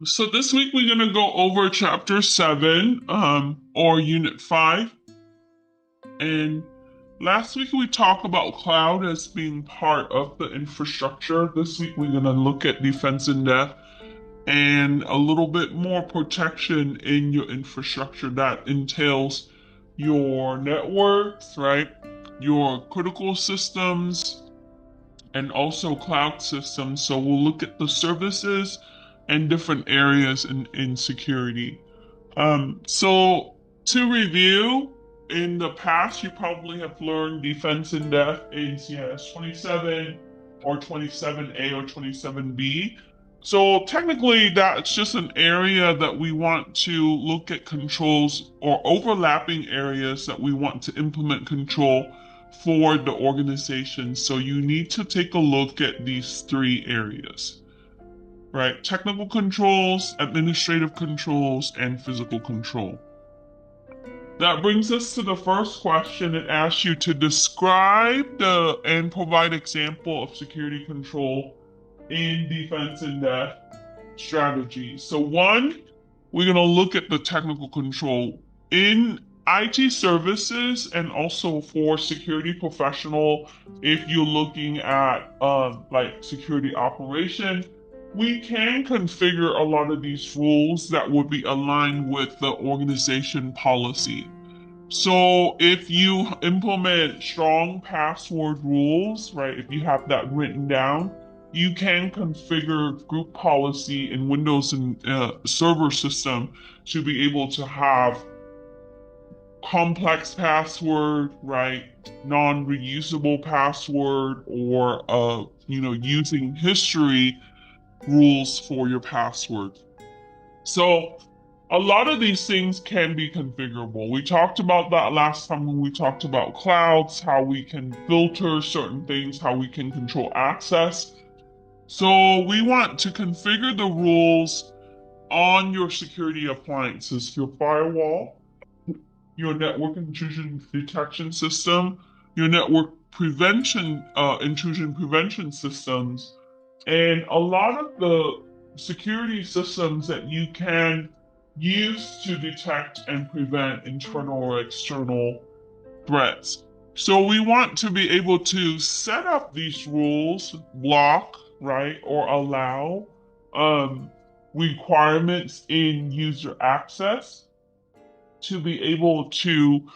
So this week we're going to go over chapter 7 or unit 5. And last week we talked about cloud as being part of the infrastructure. This week we're going to look at defense in depth and a little bit more protection in your infrastructure that entails your networks, right? Your critical systems and also cloud systems. So we'll look at the services and different areas in security. So to review, in the past, you probably have learned defense in depth in CIS 27 or 27A or 27B. So technically, that's just an area that we want to look at controls or overlapping areas that we want to implement control for the organization. So you need to take a look at these three areas, right? Technical controls, administrative controls, and physical control. That brings us to the first question. It asks you to describe and provide example of security control in defense in depth strategy. So one, we're going to look at the technical control in IT services and also for security professional. If you're looking at like security operation, we can configure a lot of these rules that would be aligned with the organization policy. So if you implement strong password rules, right, if you have that written down, you can configure group policy in Windows and server system to be able to have complex password, right, non-reusable password, or using history rules for your password. So a lot of these things can be configurable. We talked about that last time when we talked about clouds, how we can filter certain things, how we can control access. So we want to configure the rules on your security appliances, your firewall, your network intrusion detection system, your network prevention, intrusion prevention systems, and a lot of the security systems that you can use to detect and prevent internal or external threats. So we want to be able to set up these rules, block, right, or allow um, requirements in user access to be able to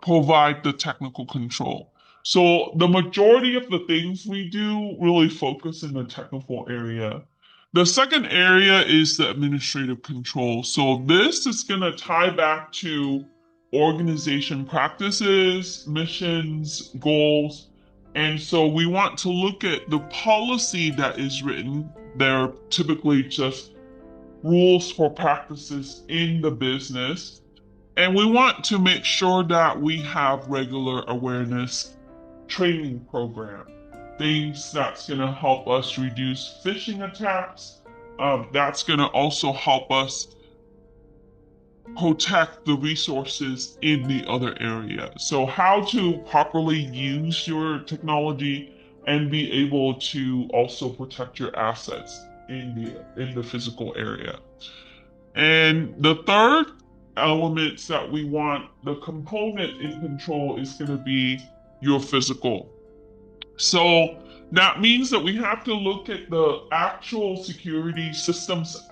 provide the technical control. So the majority of the things we do really focus in the technical area. The second area is the administrative control. So this is going to tie back to organization practices, missions, goals. And so we want to look at the policy that is written. They're typically just rules for practices in the business. And we want to make sure that we have regular awareness training program, things that's going to help us reduce phishing attacks. That's going to also help us protect the resources in the other area. So how to properly use your technology and be able to also protect your assets in the physical area. And the third elements that we want, the component in control is going to be your physical. So that means that we have to look at the actual security systems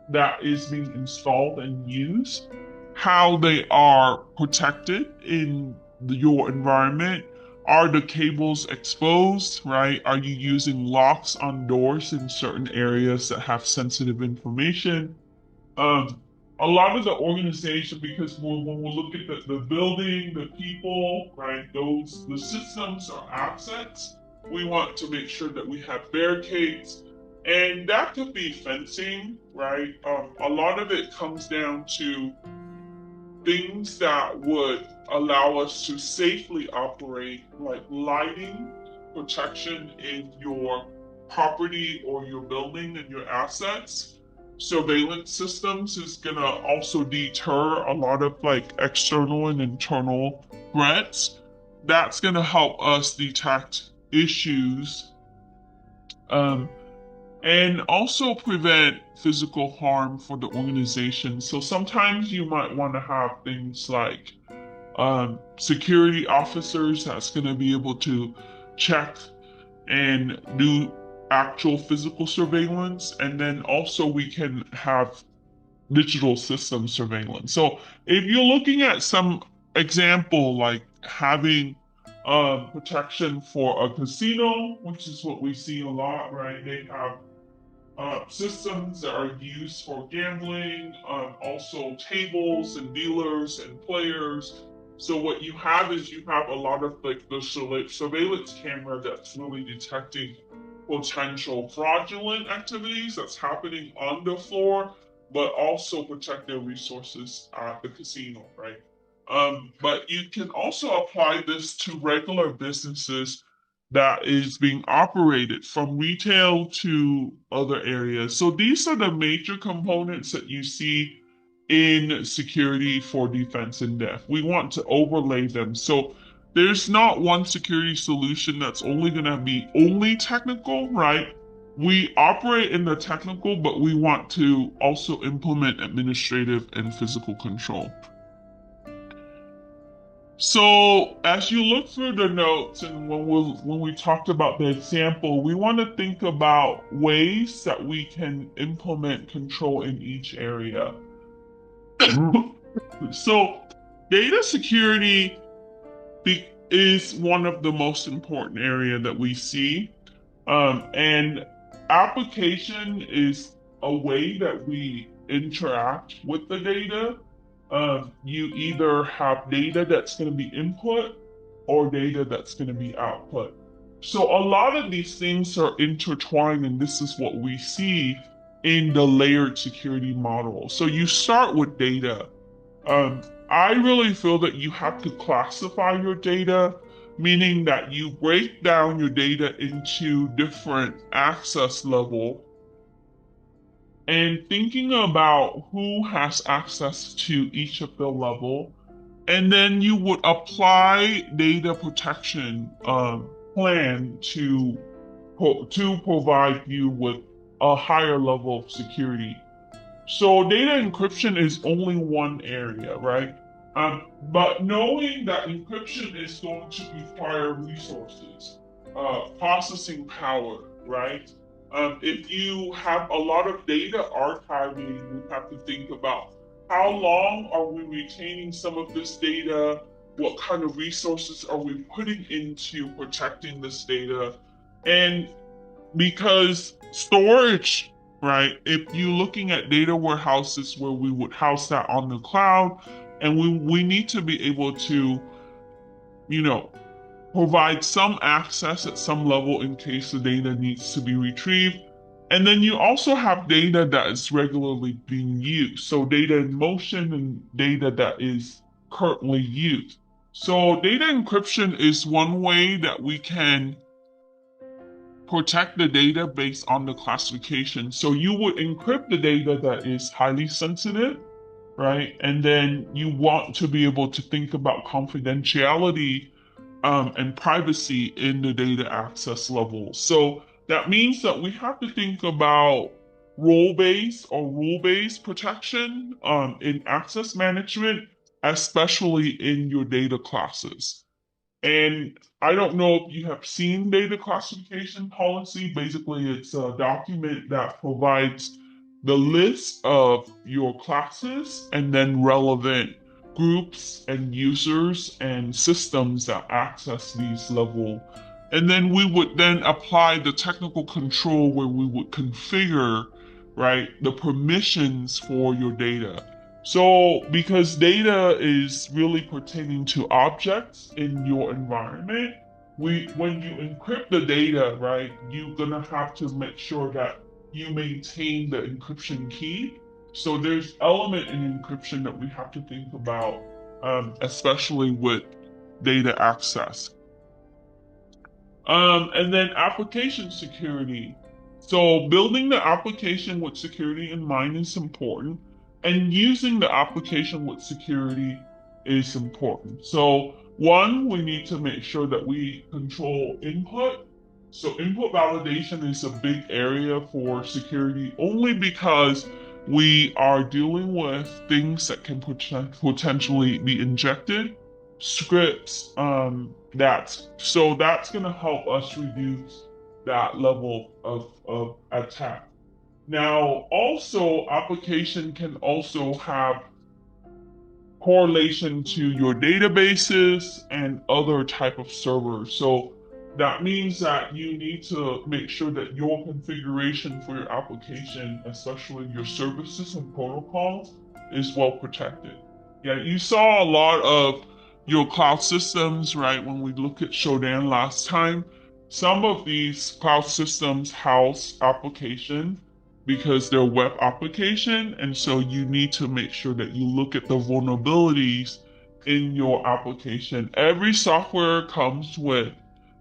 that is being installed and used, how they are protected in your environment. Are the cables exposed, right? Are you using locks on doors in certain areas that have sensitive information? A lot of the organization, because when we look at the building, the people, right, the systems are assets. We want to make sure that we have barricades, and that could be fencing, right? A lot of it comes down to things that would allow us to safely operate, like lighting, protection in your property or your building and your assets. Surveillance systems is going to also deter a lot of like external and internal threats. That's going to help us detect issues. Um, and also prevent physical harm for the organization. So sometimes you might want to have things like security officers that's going to be able to check and do actual physical surveillance. And then also we can have digital system surveillance. So if you're looking at some example like having protection for a casino, which is what we see a lot, right? They have systems that are used for gambling, also tables and dealers and players. So what you have is you have a lot of like the surveillance camera that's really detecting potential fraudulent activities that's happening on the floor, but also protect their resources at the casino, right? But you can also apply this to regular businesses that is being operated from retail to other areas. So these are the major components that you see in security for defense in depth. We want to overlay them. So there's not one security solution that's only going to be only technical, right? We operate in the technical, but we want to also implement administrative and physical control. So as you look through the notes and when we talked about the example, we want to think about ways that we can implement control in each area. So data security is one of the most important area that we see. And application is a way that we interact with the data. You either have data that's going to be input or data that's going to be output. So a lot of these things are intertwined, and this is what we see in the layered security model. So you start with data. I really feel that you have to classify your data, meaning that you break down your data into different access level and thinking about who has access to each of the level, and then you would apply data protection plan to provide you with a higher level of security. So data encryption is only one area, right? But knowing that encryption is going to require resources, processing power, right? If you have a lot of data archiving, you have to think about how long are we retaining some of this data? What kind of resources are we putting into protecting this data? And because storage, right? If you're looking at data warehouses where we would house that on the cloud, and we need to be able to, you know, provide some access at some level in case the data needs to be retrieved. And then you also have data that is regularly being used. So data in motion and data that is currently used. So data encryption is one way that we can protect the data based on the classification. So you would encrypt the data that is highly sensitive, right? And then you want to be able to think about confidentiality and privacy in the data access level. So that means that we have to think about role-based or rule-based protection in access management, especially in your data classes. And I don't know if you have seen data classification policy. Basically, it's a document that provides the list of your classes and then relevant groups and users and systems that access these level. And then we would then apply the technical control where we would configure, right, the permissions for your data. So, because data is really pertaining to objects in your environment, when you encrypt the data, right, you're gonna have to make sure that you maintain the encryption key. So there's element in encryption that we have to think about, especially with data access. And then application security. So building the application with security in mind is important, and using the application with security is important. So one, we need to make sure that we control input. So input validation is a big area for security only because we are dealing with things that can potentially be injected, scripts, that's going to help us reduce that level of attack. Now, also application can also have correlation to your databases and other type of servers. So that means that you need to make sure that your configuration for your application, especially your services and protocols, is well protected. Yeah, you saw a lot of your cloud systems, right? When we looked at Shodan last time, some of these cloud systems house application because they're web application, and so you need to make sure that you look at the vulnerabilities in your application. Every software comes with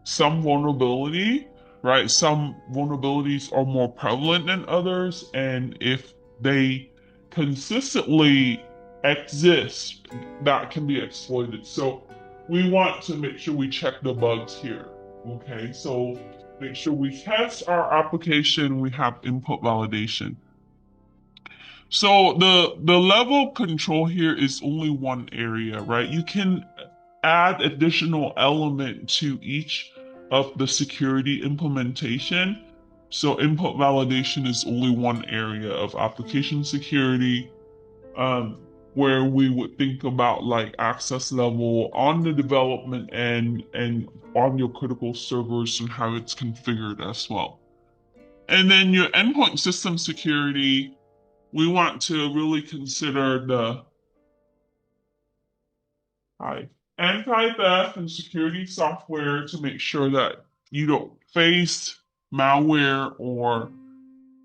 some vulnerability, right? Some vulnerabilities are more prevalent than others, and if they consistently exist, that can be exploited. So we want to make sure we check the bugs here. Okay, so make sure we test our application, we have input validation. So the level of control here is only one area, right? You can add additional element to each of the security implementation. So input validation is only one area of application security, where we would think about like access level on the development end and on your critical servers and how it's configured as well. And then your endpoint system security, we want to really consider the anti-theft and security software to make sure that you don't face malware or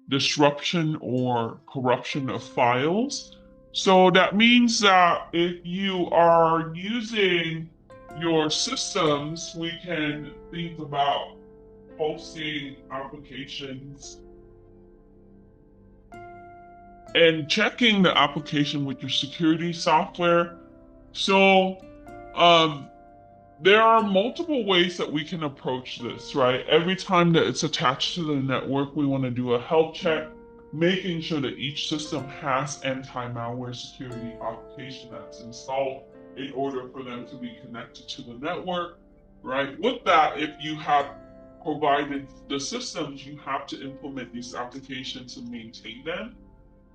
disruption or corruption of files. So that means that if you are using your systems, we can think about hosting applications and checking the application with your security software. So, um, there are multiple ways that we can approach this, right? Every time that it's attached to the network, we want to do a health check, making sure that each system has anti-malware security application that's installed in order for them to be connected to the network, right? With that, if you have provided the systems, you have to implement these applications and maintain them.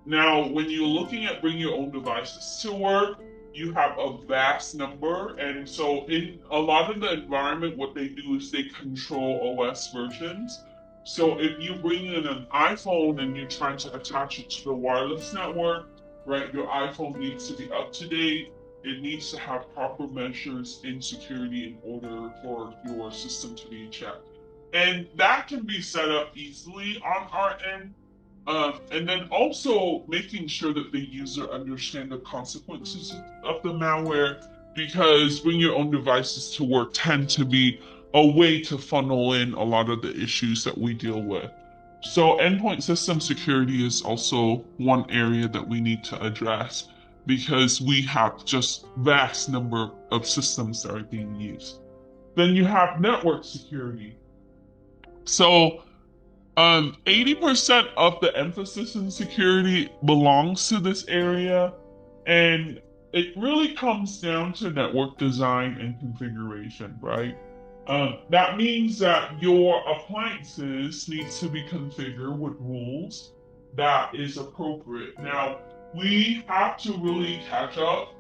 Now, when you're looking at bring your own devices to work, you have a vast number. And so, in a lot of the environment, what they do is they control OS versions. So, if you bring in an iPhone and you're trying to attach it to the wireless network, right, your iPhone needs to be up to date. It needs to have proper measures in security in order for your system to be checked. And that can be set up easily on our end, and then also making sure that the user understand the consequences of the malware, because bring your own devices to work tend to be a way to funnel in a lot of the issues that we deal with. So endpoint system security is also one area that we need to address because we have just vast number of systems that are being used. Then you have network security. So 80% of the emphasis in security belongs to this area, and it really comes down to network design and configuration, right? That means that your appliances needs to be configured with rules that is appropriate. Now, we have to really catch up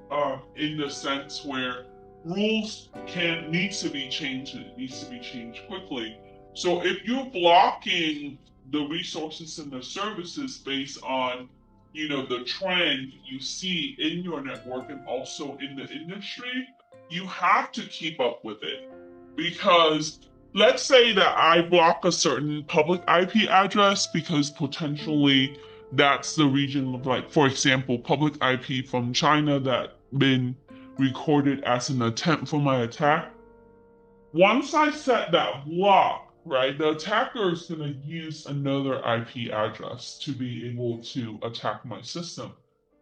in the sense where rules can needs to be changed and it needs to be changed quickly. So if you're blocking the resources and the services based on, the trend you see in your network and also in the industry, you have to keep up with it. Because let's say that I block a certain public IP address because potentially that's the region of, like, for example, public IP from China that been recorded as an attempt for my attack. Once I set that block, right, the attacker is going to use another IP address to be able to attack my system.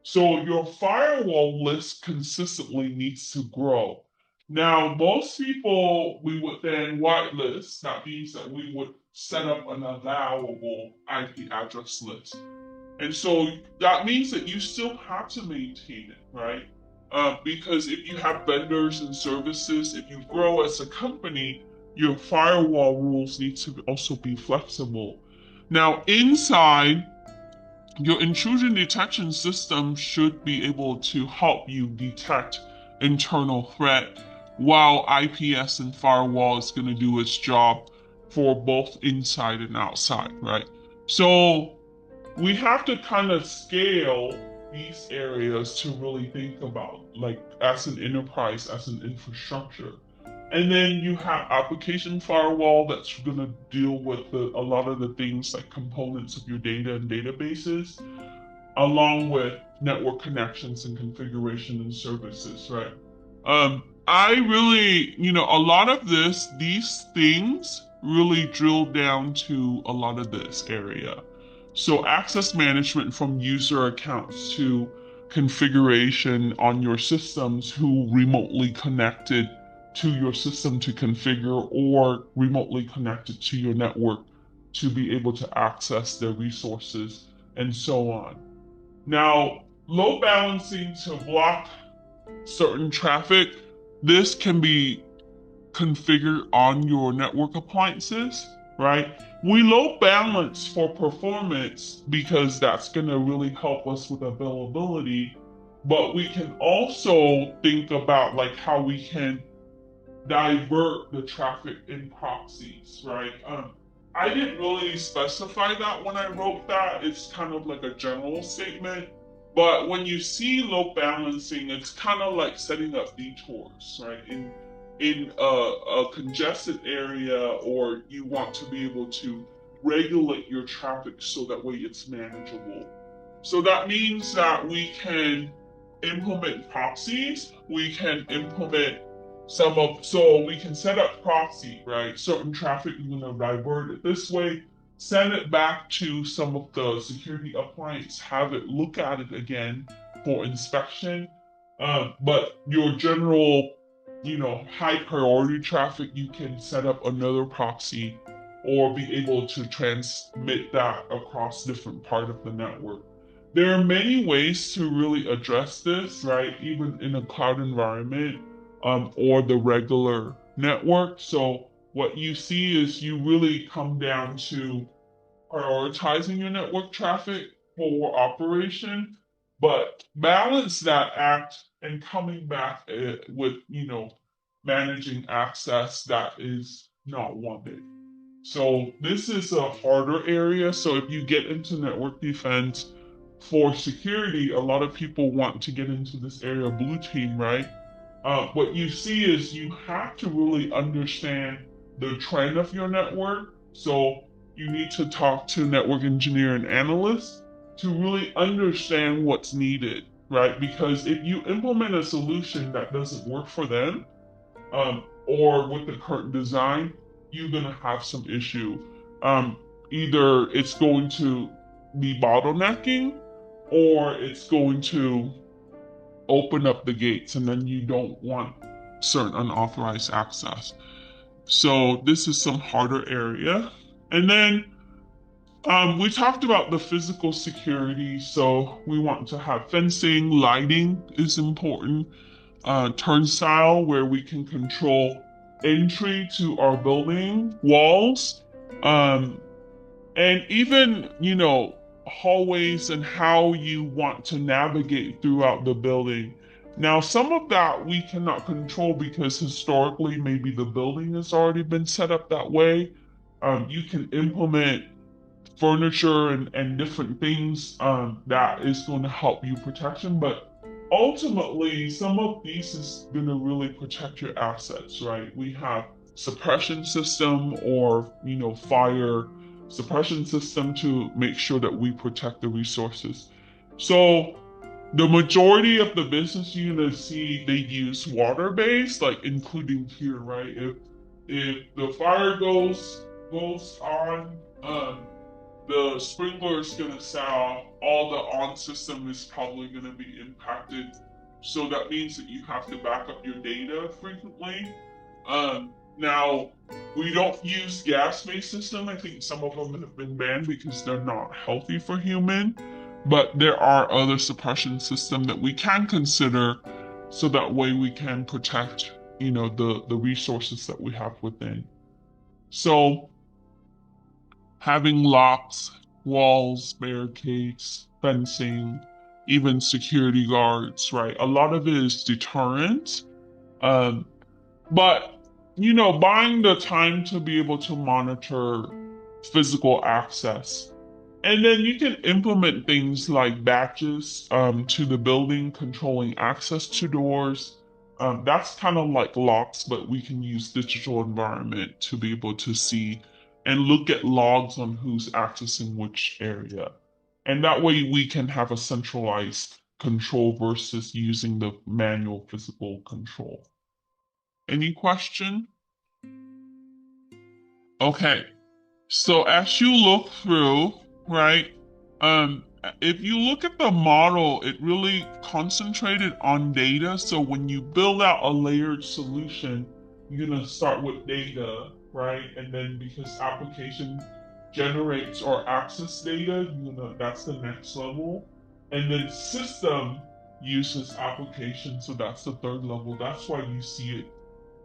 So your firewall list consistently needs to grow. Now, most people we would then whitelist. That means that we would set up an allowable IP address list. And so that means that you still have to maintain it, right? Because if you have vendors and services, if you grow as a company, your firewall rules need to also be flexible. Now, inside, your intrusion detection system should be able to help you detect internal threat while IPS and firewall is going to do its job for both inside and outside, right? So we have to kind of scale these areas to really think about, like, as an enterprise, as an infrastructure. And then you have application firewall that's going to deal with a lot of the things like components of your data and databases, along with network connections and configuration and services, right? I really, a lot of these things really drill down to a lot of this area. So access management from user accounts to configuration on your systems who remotely connected to your system to configure or remotely connected to your network to be able to access their resources and so on. Now, load balancing to block certain traffic, this can be configured on your network appliances, right? We load balance for performance because that's going to really help us with availability, but we can also think about like how we can divert the traffic in proxies, right? I didn't really specify that when I wrote that. It's kind of like a general statement. But when you see load balancing, it's kind of like setting up detours, right? In a congested area, or you want to be able to regulate your traffic so that way it's manageable. So that means that we can implement proxies, we can implement so we can set up proxy, right? Certain traffic, we're going to divert it this way, send it back to some of the security appliance, have it look at it again for inspection. But your general, high priority traffic, you can set up another proxy or be able to transmit that across different part of the network. There are many ways to really address this, right? Even in a cloud environment, or the regular network. So what you see is you really come down to prioritizing your network traffic for operation, but balance that act and coming back with, managing access that is not wanted. So this is a harder area. So if you get into network defense for security, a lot of people want to get into this area of blue team, right? What you see is you have to really understand the trend of your network. So you need to talk to network engineer and analysts to really understand what's needed, right? Because if you implement a solution that doesn't work for them, or with the current design, you're gonna have some issue. Either it's going to be bottlenecking, or it's going to open up the gates, and then you don't want certain unauthorized access. So this is some harder area. And then we talked about the physical security. So we want to have fencing, lighting is important, turnstile where we can control entry to our building walls, um, and even, hallways and how you want to navigate throughout the building. Now, some of that we cannot control because historically maybe the building has already been set up that way. You can implement furniture and different things that is going to help you protection, but ultimately some of these is going to really protect your assets, right? We have suppression system, or fire suppression system to make sure that we protect the resources. So the majority of the business units see they use water based, like including here, right? If the fire goes on, the sprinkler is going to sound, all the on system is probably going to be impacted. So that means that you have to back up your data frequently. Now, we don't use gas-based system. I think some of them have been banned because they're not healthy for human. But there are other suppression systems that we can consider, so that way we can protect, the resources that we have within. So having locks, walls, barricades, fencing, even security guards, right? A lot of it is deterrent. Um, but buying the time to be able to monitor physical access. And then you can implement things like batches to the building, controlling access to doors. That's kind of like locks, but we can use digital environment to be able to see and look at logs on who's accessing which area. And that way we can have a centralized control versus using the manual physical control. Any question? Okay. So as you look through, right, if you look at the model, it really concentrated on data. So when you build out a layered solution, you're gonna start with data, right? And then because application generates or access data, that's the next level. And then system uses application, so that's the third level. That's why you see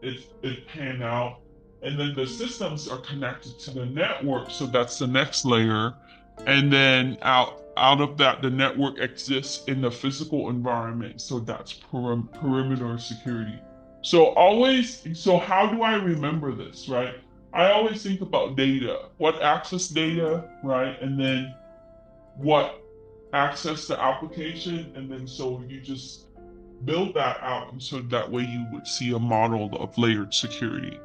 it pan out. And then the systems are connected to the network, so that's the next layer. And then out of that, the network exists in the physical environment, so that's perimeter security. So how do I remember this, right? I always think about data, what access data, right? And then what access the application, and then so you just build that out, and so that way you would see a model of layered security.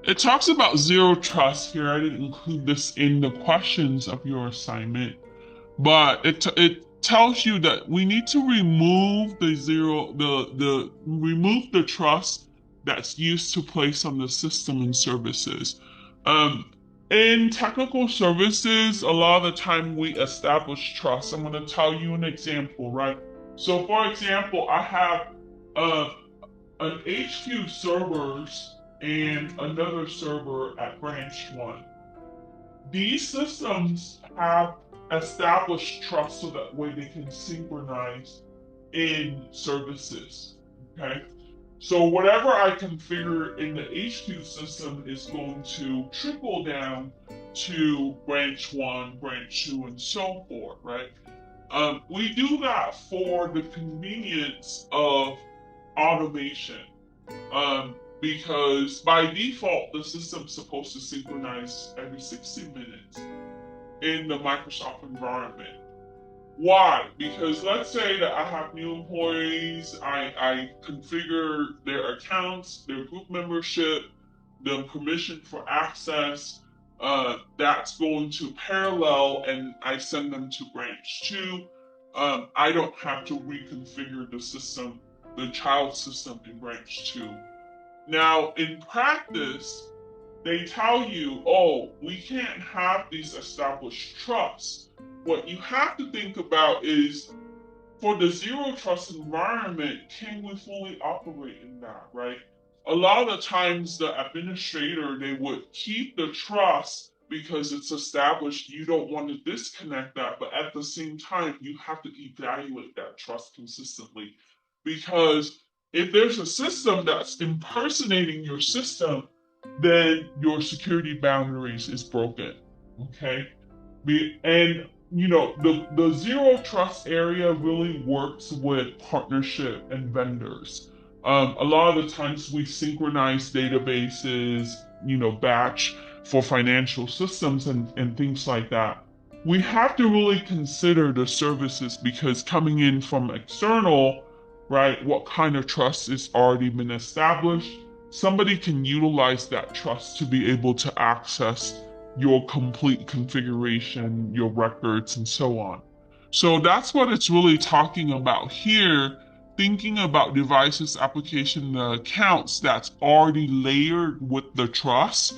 It talks about zero trust here. I didn't include this in the questions of your assignment, but it tells you that we need to remove remove the trust that's used to place on the system and services. Um, in technical services, a lot of the time we establish trust. I'm going to tell you an example, right? So, for example, I have uh, an HQ servers and another server at branch one. These systems have established trust so that way they can synchronize in services. Okay. So whatever I configure in the HQ system is going to trickle down to branch one, branch two, and so forth, right? We do that for the convenience of automation. Because by default, the system's supposed to synchronize every 60 minutes in the Microsoft environment. Why? Because let's say that I have new employees, I configure their accounts, their group membership, the permission for access. That's going to parallel, and I send them to branch two. I don't have to reconfigure the system, the child system in branch two. Now, in practice, they tell you, oh, we can't have these established trusts. What you have to think about is for the zero trust environment, can we fully operate in that, right? A lot of the times the administrator, they would keep the trust because it's established. You don't want to disconnect that, but at the same time, you have to evaluate that trust consistently, because if there's a system that's impersonating your system, then your security boundaries is broken. Okay. And the zero trust area really works with partnership and vendors. A lot of the times we synchronize databases, batch for financial systems and things like that. We have to really consider the services, because coming in from external, right, what kind of trust is already been established. Somebody can utilize that trust to be able to access your complete configuration, your records, and so on. So that's what it's really talking about here, thinking about devices, application, accounts that's already layered with the trust.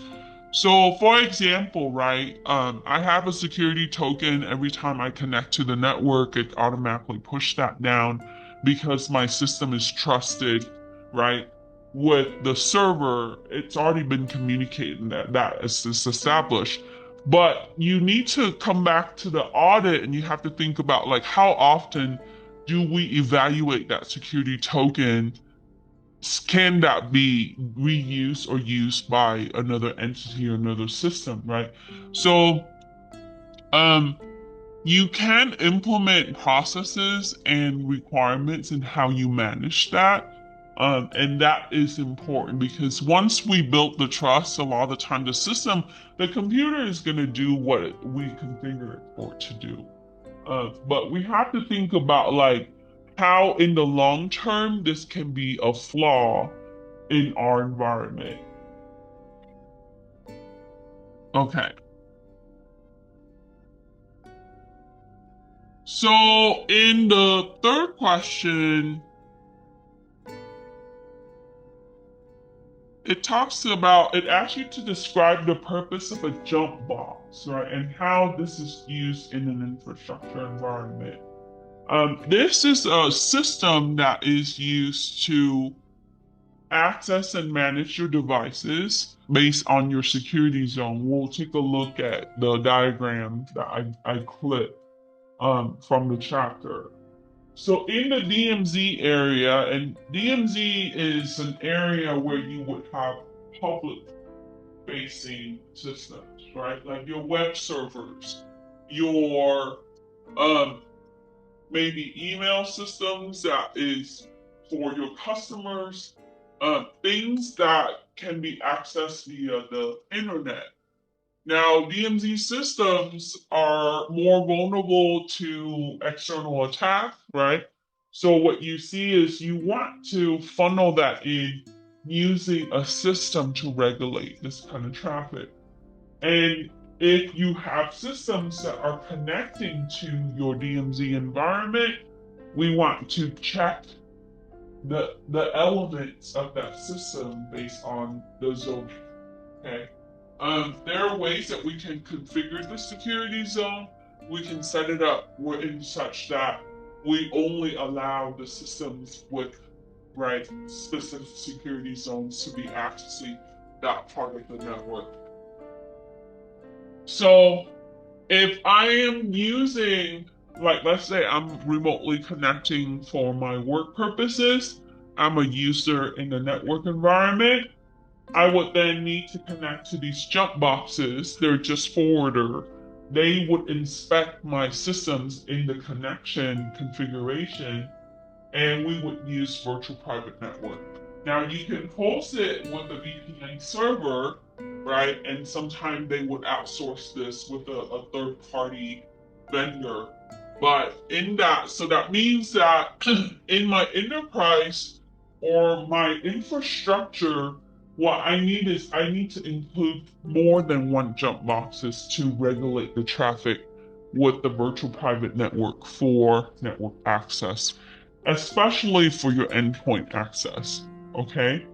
So, for example, right, I have a security token. Every time I connect to the network, it automatically pushes that down because my system is trusted, right? With the server, it's already been communicating that is established. But you need to come back to the audit and you have to think about like how often do we evaluate that security token? Can that be reused or used by another entity or another system, right? So, um, you can implement processes and requirements in how you manage that. And that is important because once we build the trust, a lot of the time the computer is going to do what we configure it for it to do. But we have to think about like how in the long term this can be a flaw in our environment. Okay. So in the third question, it asks you to describe the purpose of a jump box, right? And how this is used in an infrastructure environment. This is a system that is used to access and manage your devices based on your security zone. We'll take a look at the diagram that I clipped from the chapter. So in the DMZ area, and DMZ is an area where you would have public facing systems, right? Like your web servers, your um, maybe email systems that is for your customers, things that can be accessed via the internet. Now, DMZ systems are more vulnerable to external attack, right? So, what you see is you want to funnel that in using a system to regulate this kind of traffic. And if you have systems that are connecting to your DMZ environment, we want to check the elements of that system based on the zoning. Okay. There are ways that we can configure the security zone. We can set it up in such that we only allow the systems with right specific security zones to be accessing that part of the network. So if I am using, like, let's say I'm remotely connecting for my work purposes, I'm a user in the network environment. I would then need to connect to these jump boxes. They're just forwarder. They would inspect my systems in the connection configuration, and we would use virtual private network. Now you can host it with a VPN server, right? And sometimes they would outsource this with a third party vendor. But in that, so that means that in my enterprise or my infrastructure, what I need to include more than one jump boxes to regulate the traffic with the virtual private network for network access, especially for your endpoint access. Okay?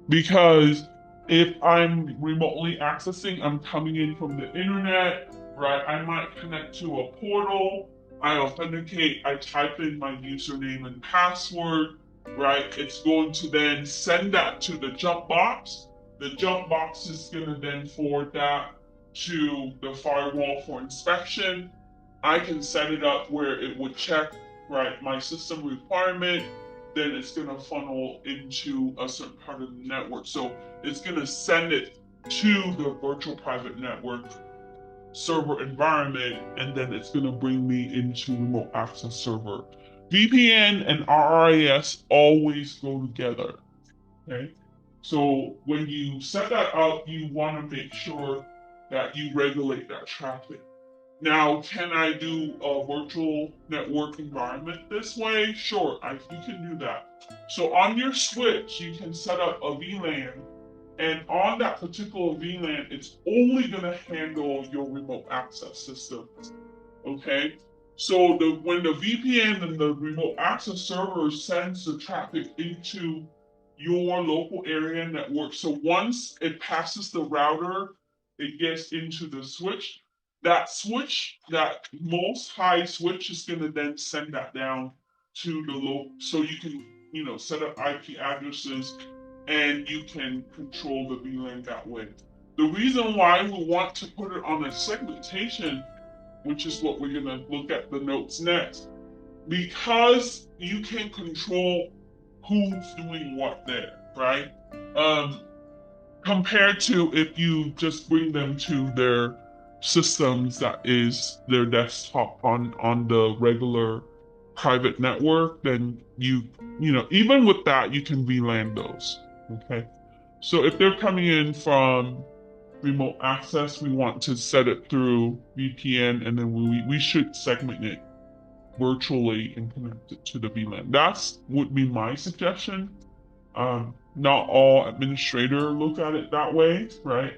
Because if I'm remotely accessing, I'm coming in from the internet, right? I might connect to a portal. I authenticate, I type in my username and password, right? It's going to then send that to the jump box. The jump box is going to then forward that to the firewall for inspection. I can set it up where it would check, right, my system requirement, then it's going to funnel into a certain part of the network. So it's going to send it to the virtual private network server environment, and then it's going to bring me into remote access server. VPN and RIS always go together. Okay. So when you set that up, you want to make sure that you regulate that traffic. Now, can I do a virtual network environment this way? Sure, you can do that. So on your switch, you can set up a VLAN, and on that particular VLAN, it's only going to handle your remote access system. Okay? So when the VPN and the remote access server sends the traffic into your local area network, so once it passes the router it gets into the switch. That switch, that most high switch, is going to then send that down to the low, so you can, set up IP addresses and you can control the VLAN that way. The reason why we want to put it on a segmentation, which is what we're going to look at the notes next, because you can control who's doing what there, right? Compared to if you just bring them to their systems, that is their desktop on the regular private network, then even with that you can VLAN those. Okay, so if they're coming in from remote access, we want to set it through VPN, and then we should segment it virtually and connect it to the VLAN. That's would be my suggestion. Not all administrators look at it that way, right?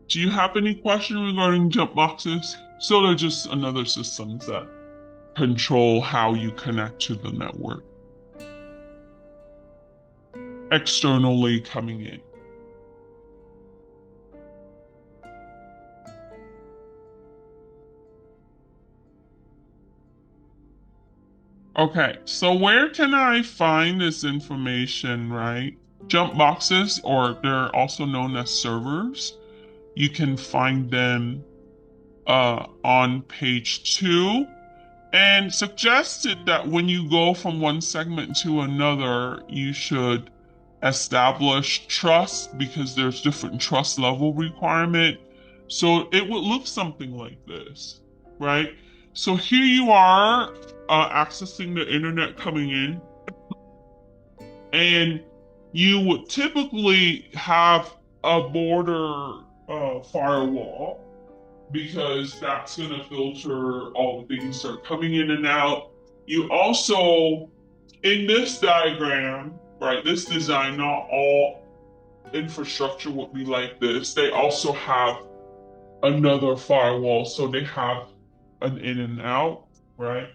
Do you have any question regarding jump boxes? So they're just another systems that control how you connect to the network externally coming in. Okay, so where can I find this information, right? Jump boxes, or they're also known as servers, you can find them on page 2, and suggested that when you go from one segment to another, you should establish trust, because there's different trust level requirement. So it would look something like this, right? So here you are accessing the internet coming in, and you would typically have a border firewall, because that's going to filter all the things that are coming in and out. You also, in this diagram, right, this design, not all infrastructure would be like this. They also have another firewall, so they have an in and out, right?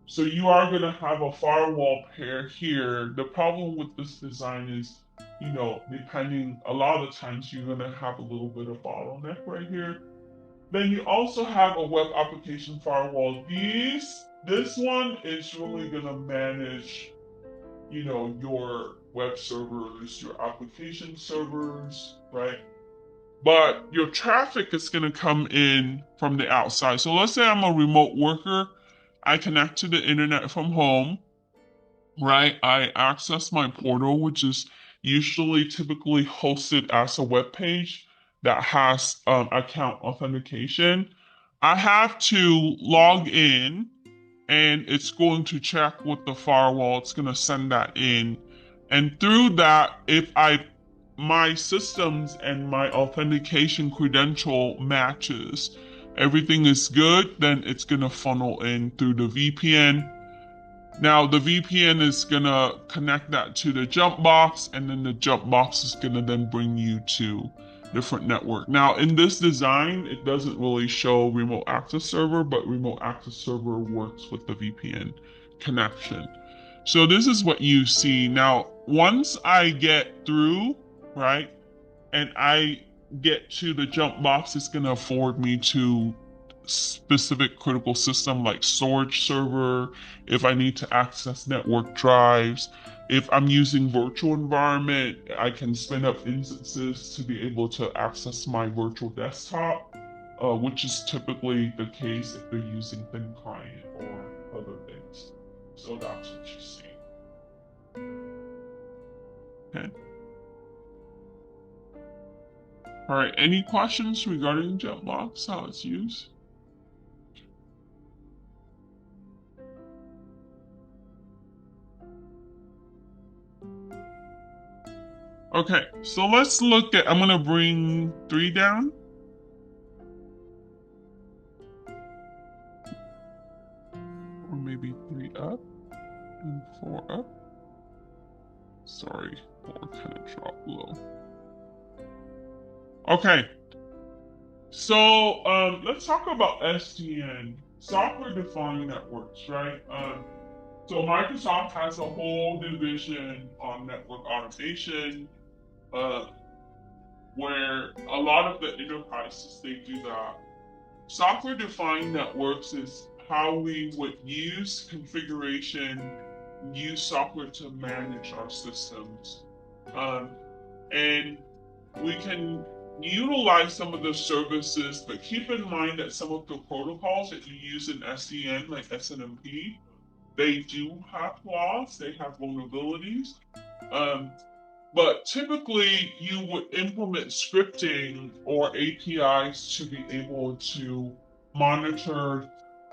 So you are going to have a firewall pair here. The problem with this design is, depending, a lot of the times you're going to have a little bit of bottleneck right here. Then you also have a web application firewall. This one is really going to manage, your web servers, your application servers, right? But your traffic is going to come in from the outside. So let's say I'm a remote worker. I connect to the internet from home, right? I access my portal, which is usually typically hosted as a web page that has account authentication. I have to log in, and it's going to check with the firewall. It's going to send that in. And through that, if my systems and my authentication credential matches, everything is good, then it's going to funnel in through the VPN. Now the VPN is gonna connect that to the jump box, and then the jump box is gonna then bring you to different network. Now in this design, it doesn't really show remote access server, but remote access server works with the VPN connection. So this is what you see. Now, once I get through, right, and I get to the jump box, it's gonna forward me to specific critical system like storage server, if I need to access network drives. If I'm using virtual environment, I can spin up instances to be able to access my virtual desktop, which is typically the case if they're using thin client or other things. So that's what you see. Okay. All right, any questions regarding JetBox, how it's used? Okay, so let's look at, I'm gonna bring 3 down. Or maybe 3 up and 4 up. Sorry, 4 kind of dropped low. Okay, so let's talk about SDN, software defined networks, right? So Microsoft has a whole division on network automation. where a lot of the enterprises they do that. Software-defined networks is how we would use configuration, use software to manage our systems. Um, and we can utilize some of the services, but keep in mind that some of the protocols that you use in SDN, like SNMP, they do have flaws, they have vulnerabilities. Um, but typically, you would implement scripting or APIs to be able to monitor,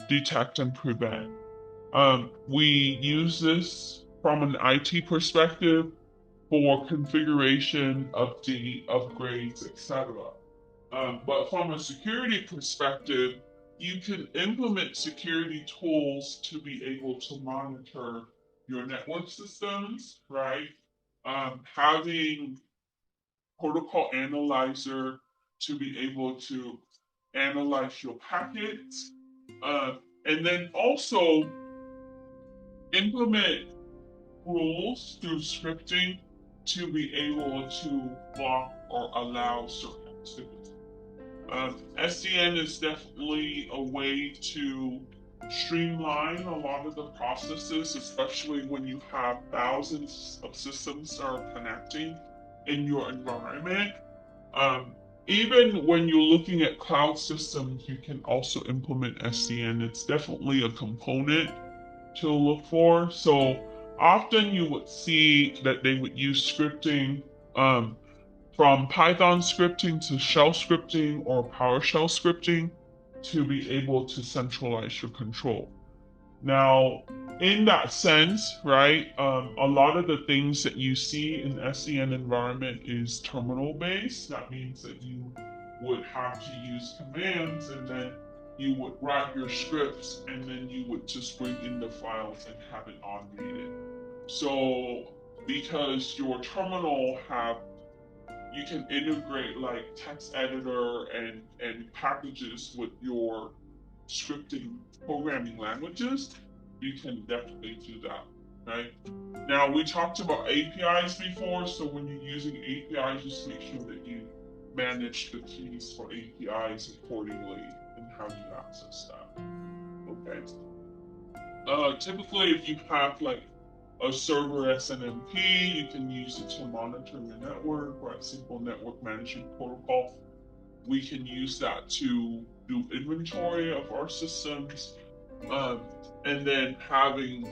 detect, and prevent. We use this from an IT perspective for configuration, update, upgrades, etc. But from a security perspective, you can implement security tools to be able to monitor your network systems, right? Having protocol analyzer to be able to analyze your packets, uh, and then also implement rules through scripting to be able to block or allow certain activity. SDN is definitely a way to streamline a lot of the processes, especially when you have thousands of systems that are connecting in your environment. Um, Even when you're looking at cloud systems, you can also implement SDN. It's definitely a component to look for. So often you would see that they would use scripting, from Python scripting to shell scripting or PowerShell scripting to be able to centralize your control. Now, in that sense, right, a lot of the things that you see in SCN environment is terminal based. That means that you would have to use commands and then you would write your scripts and then you would just bring in the files and have it automated. So, because your terminal have you can integrate like text editor and packages with your scripting programming languages, you can definitely do that, right? Now we talked about APIs before, so when you're using APIs, just make sure that you manage the keys for APIs accordingly and how you access that. Okay. Typically, if you have like a server SNMP, you can use it to monitor your network, or a simple network management protocol. We can use that to do inventory of our systems, um, and then having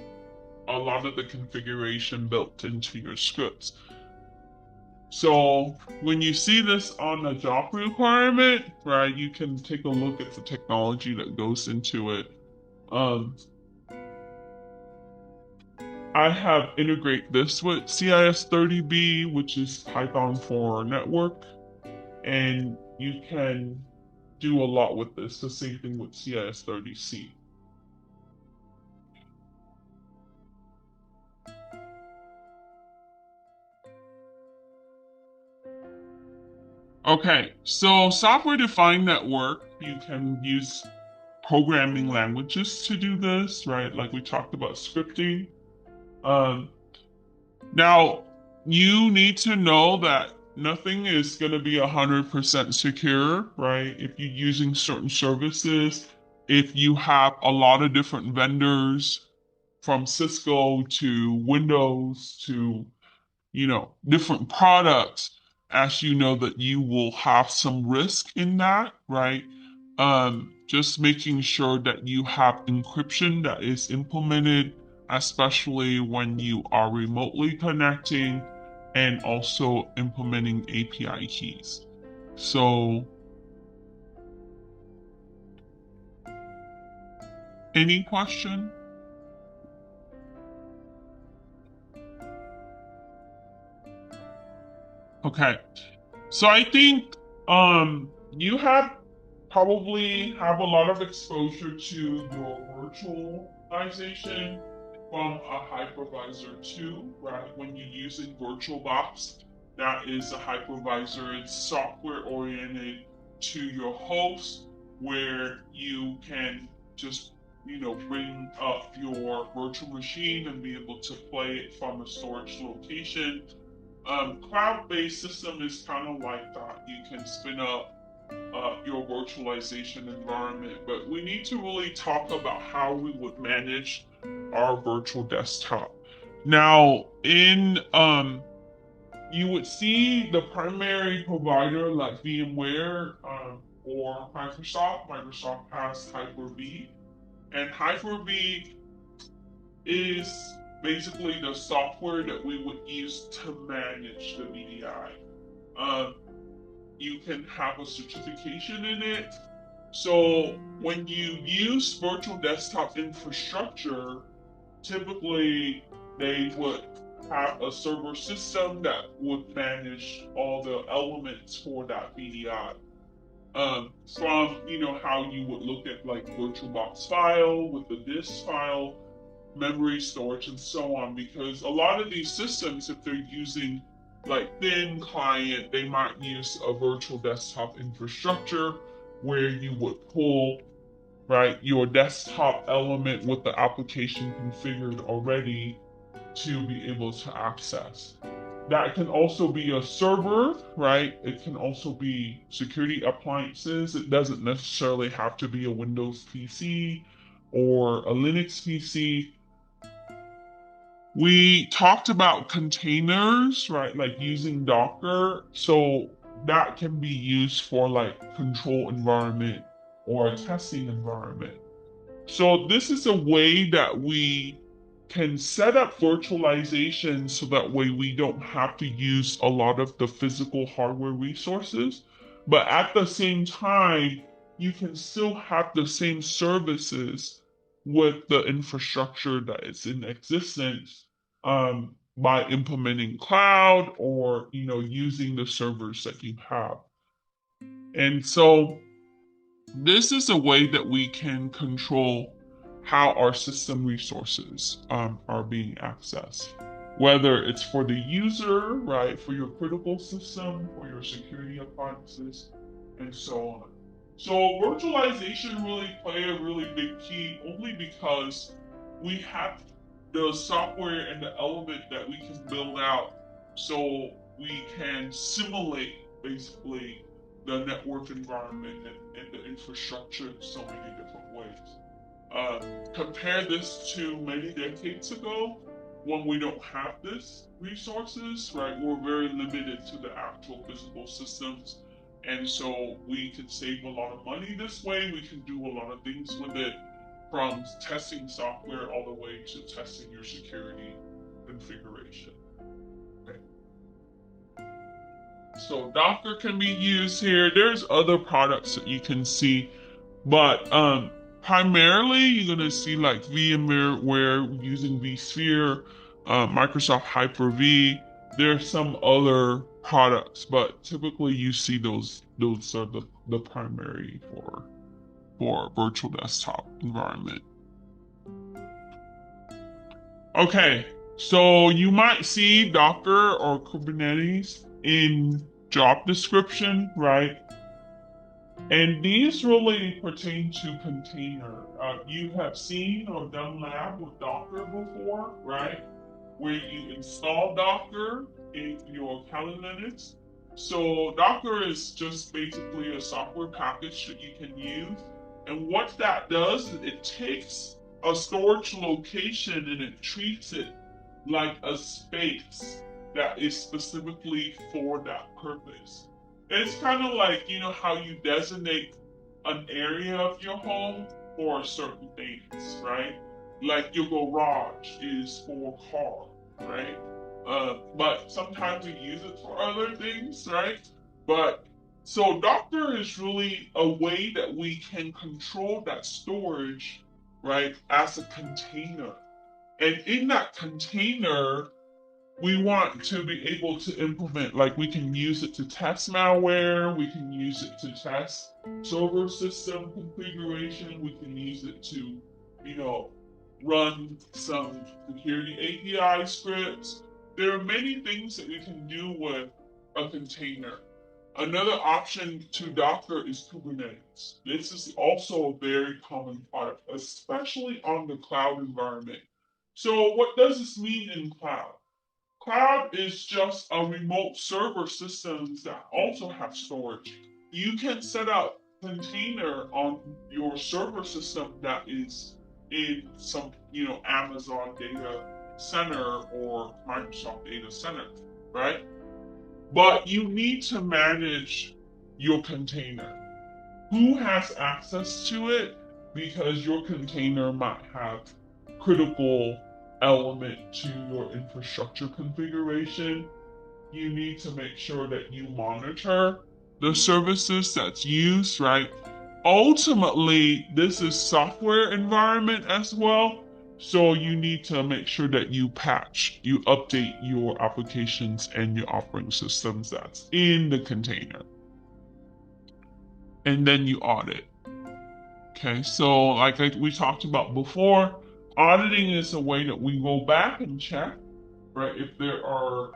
a lot of the configuration built into your scripts. So when you see this on a job requirement, right, you can take a look at the technology that goes into it. Um, I have integrate this with CIS 40B, which is Python for network, and you can do a lot with this. The same thing with CIS 30C. Okay, so software-defined network, you can use programming languages to do this, right? Like we talked about scripting. Um, Now, you need to know that nothing is going to be 100% secure, right? If you're using certain services, if you have a lot of different vendors from Cisco to Windows to different products, as you know that you will have some risk in that, right? Just making sure that you have encryption that is implemented, especially when you are remotely connecting and also implementing API keys. So, any question? Okay. So I think you have probably have a lot of exposure to your virtualization from a hypervisor too, right? When you're using VirtualBox, that is a hypervisor. It's software oriented to your host where you can just bring up your virtual machine and be able to play it from a storage location Cloud-based system is kind of like that. You can spin up your virtualization environment, but we need to really talk about how we would manage our virtual desktop. Now, in you would see the primary provider like VMware or Microsoft. Microsoft has Hyper-V, and Hyper-V is basically the software that we would use to manage the VDI. Um, you can have a certification in it. So when you use virtual desktop infrastructure, typically they would have a server system that would manage all the elements for that VDI. From how you would look at like VirtualBox file with the disk file, memory storage, and so on. Because a lot of these systems, if they're using like thin client, they might use a virtual desktop infrastructure where you would pull right your desktop element with the application configured already to be able to access. That can also be a server, right? It can also be security appliances. It doesn't necessarily have to be a Windows PC or a Linux PC. We talked about containers, right? Like using Docker. So that can be used for like control environment or a testing environment. So this is a way that we can set up virtualization so that way we don't have to use a lot of the physical hardware resources. But at the same time, you can still have the same services with the infrastructure that is in existence by implementing cloud or using the servers that you have. And so this is a way that we can control how our system resources are being accessed, whether it's for the user, right, for your critical system, for your security appliances, and so on. So virtualization really play a really big key only because we have the software and the element that we can build out so we can simulate basically the network environment and the infrastructure in so many different ways. Uh, Compare this to many decades ago when we don't have this resources, right? We're very limited to the actual physical systems. And so we can save a lot of money this way. We can do a lot of things with it from testing software all the way to testing your security configuration. Okay. So Docker can be used here. There's other products that you can see, but primarily you're gonna see like VMware where using vSphere, Microsoft Hyper-V. There's some other products, but typically you see those are the primary for virtual desktop environment. Okay, so you might see Docker or Kubernetes in job description, right? And these really pertain to container. You have seen or done lab with Docker before, right? Where you install Docker in your Kali Linux. So Docker is just basically a software package that you can use. And what that does is it takes a storage location and it treats it like a space that is specifically for that purpose. It's kind of like, how you designate an area of your home for certain things, right? Like your garage is for car, right? But sometimes we use it for other things, right? But so Docker is really a way that we can control that storage, right, as a container. And in that container, we want to be able to implement, like we can use it to test malware, we can use it to test server system configuration, we can use it to, you know, run some security API scripts. There are many things that we can do with a container. Another option to Docker is Kubernetes. This is also a very common product, especially on the cloud environment. So, what does this mean in cloud? Cloud is just a remote server systems that also have storage. You can set up container on your server system that is in some, Amazon data center or Microsoft data center, right? But you need to manage your container. Who has access to it? Because your container might have critical element to your infrastructure configuration. You need to make sure that you monitor the services that's used, right? Ultimately, this is software environment as well. So you need to make sure that you update your applications and your operating systems that's in the container. And then you audit. Okay, so like we talked about before, auditing is a way that we go back and check, right, if there are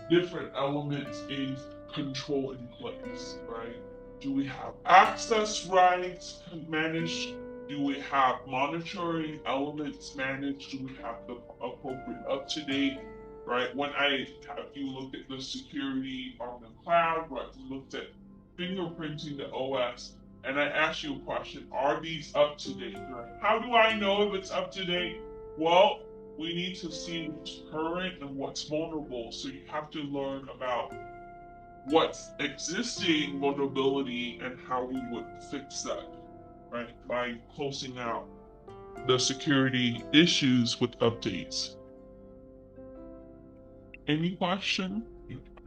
different elements in control in place, right? Do we have access rights managed? Do we have monitoring elements managed? Do we have the appropriate up to date? Right? When I have you look at the security on the cloud, right? We looked at fingerprinting the OS, and I asked you a question: are these up to date? Right? How do I know if it's up to date? Well, we need to see what's current and what's vulnerable. So you have to learn about what's existing vulnerability and how we would fix that, right? By closing out the security issues with updates. Any question?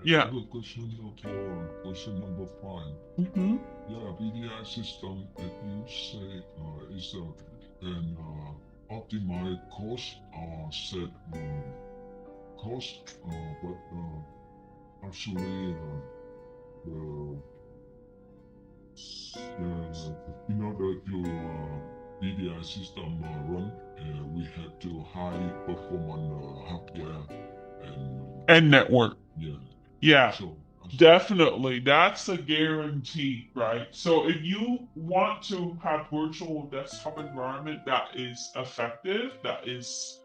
Yeah. I have a question for question number 5. Mm-hmm. Yeah, VDI system that you say is an optimize cost set cost, but actually the in order to VDI system run, we have to high performance hardware and network. Yeah. Yeah. Definitely, that's a guarantee, right? So if you want to have virtual desktop environment that is effective, that is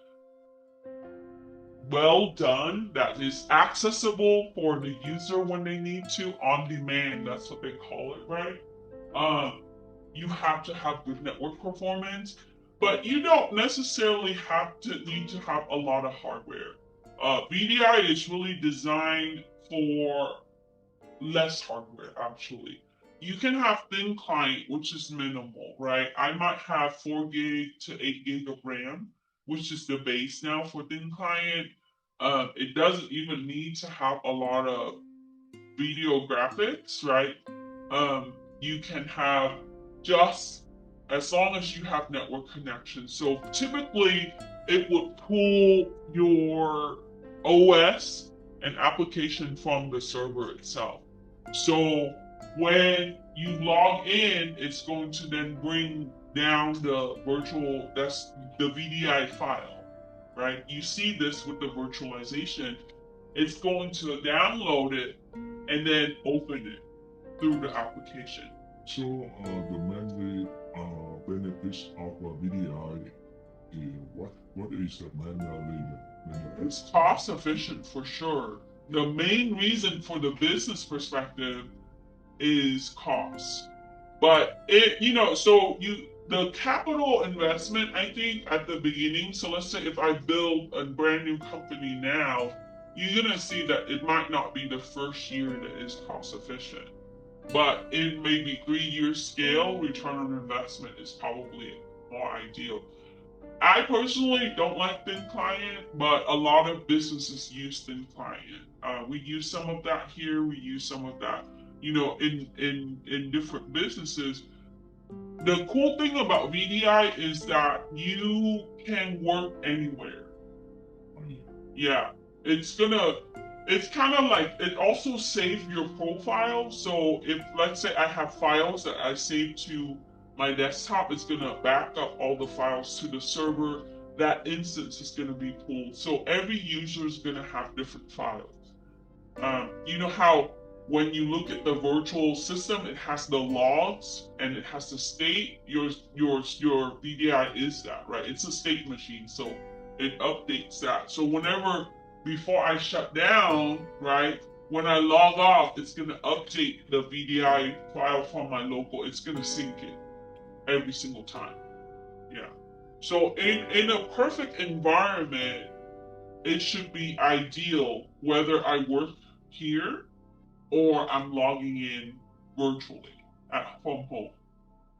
well done, that is accessible for the user when they need to, on demand, that's what they call it, right? You have to have good network performance, but you don't necessarily need to have a lot of hardware. VDI is really designed for less hardware, actually. You can have thin client, which is minimal, right? I might have 4 gig to 8 gig of RAM, which is the base now for thin client. It doesn't even need to have a lot of video graphics, right? You can have just as long as you have network connection. So typically, it would pull your OS and application from the server itself. So when you log in, it's going to then bring down the the VDI file, right? You see this with the virtualization. It's going to download it and then open it through the application. So the main benefits of VDI, what is the main? It's cost efficient for sure. The main reason for the business perspective is cost. But the capital investment, I think, at the beginning. So let's say if I build a brand new company now, you're gonna see that it might not be the first year that is cost efficient. But in maybe 3 year scale, return on investment is probably more ideal. I personally don't like thin client, but a lot of businesses use thin client. We use some of that here. We use some of that, in different businesses. The cool thing about VDI is that you can work anywhere. Yeah, it's kind of like it also saves your profile. So if let's say I have files that I save to my desktop, it's gonna back up all the files to the server. That instance is gonna be pulled. So every user is gonna have different files. You know how when you look at the virtual system, it has the logs and it has the state. Your VDI is that, right? It's a state machine, so it updates that. So whenever before I shut down, right? When I log off, it's going to update the VDI file from my local. It's going to sync it every single time. Yeah. So in a perfect environment, it should be ideal whether I work here or I'm logging in virtually from home,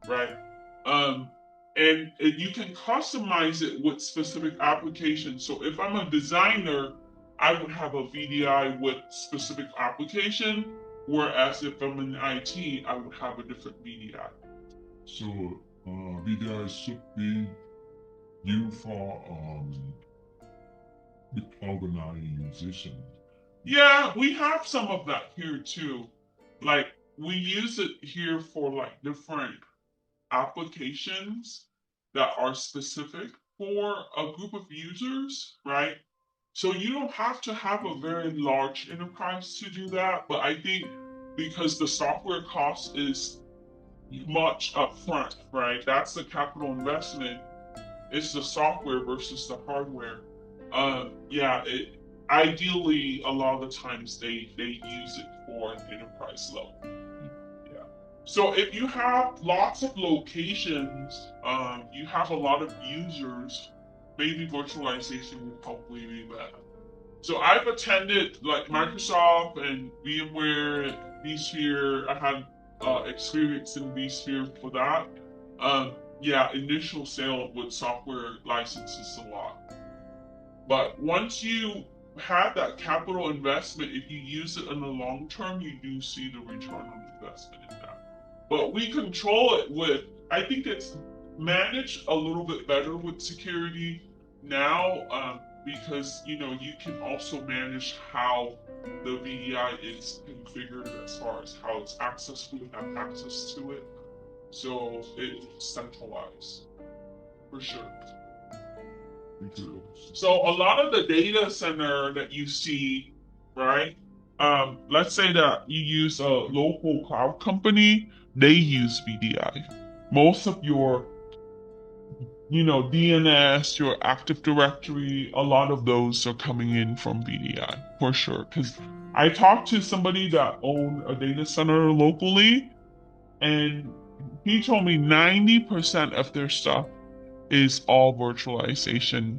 right? Um, and you can customize it with specific applications. So if I'm a designer, I would have a VDI with specific application, whereas if I'm in IT, I would have a different VDI. So VDI should be used for the organization. Yeah, we have some of that here too. Like we use it here for like different applications that are specific for a group of users, right? So you don't have to have a very large enterprise to do that, but I think because the software cost is much upfront, right? That's the capital investment. It's the software versus the hardware. Yeah, ideally a lot of the times they use it for an enterprise level. Yeah. So if you have lots of locations, you have a lot of users, maybe virtualization would probably be better. So I've attended like Microsoft and VMware, vSphere. I had experience in vSphere for that. Yeah, initial sale with software licenses a lot. But once you have that capital investment, if you use it in the long term, you do see the return on investment in that. But we control it with, I think it's managed a little bit better with security now, because you can also manage how the VDI is configured as far as how it's accessed, who have access to it. So it's centralized for sure. So a lot of the data center that you see, right? Let's say that you use a local cloud company, they use VDI. Most of your, DNS, your Active Directory, a lot of those are coming in from VDI for sure. Because I talked to somebody that owned a data center locally, and he told me 90% of their stuff is all virtualization.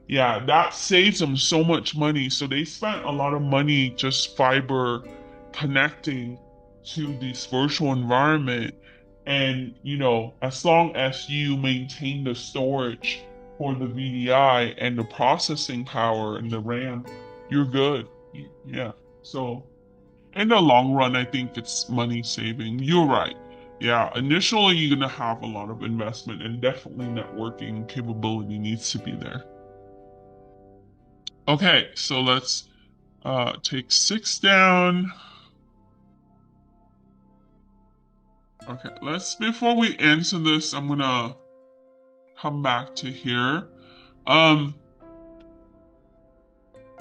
Yeah, that saves them so much money. So they spent a lot of money just fiber connecting to this virtual environment. And, as long as you maintain the storage for the VDI and the processing power and the RAM, you're good. Yeah. So in the long run, I think it's money saving. You're right. Yeah, initially you're gonna have a lot of investment and definitely networking capability needs to be there. Okay, so let's take 6 down. Okay, before we answer this, I'm gonna come back to here. Um,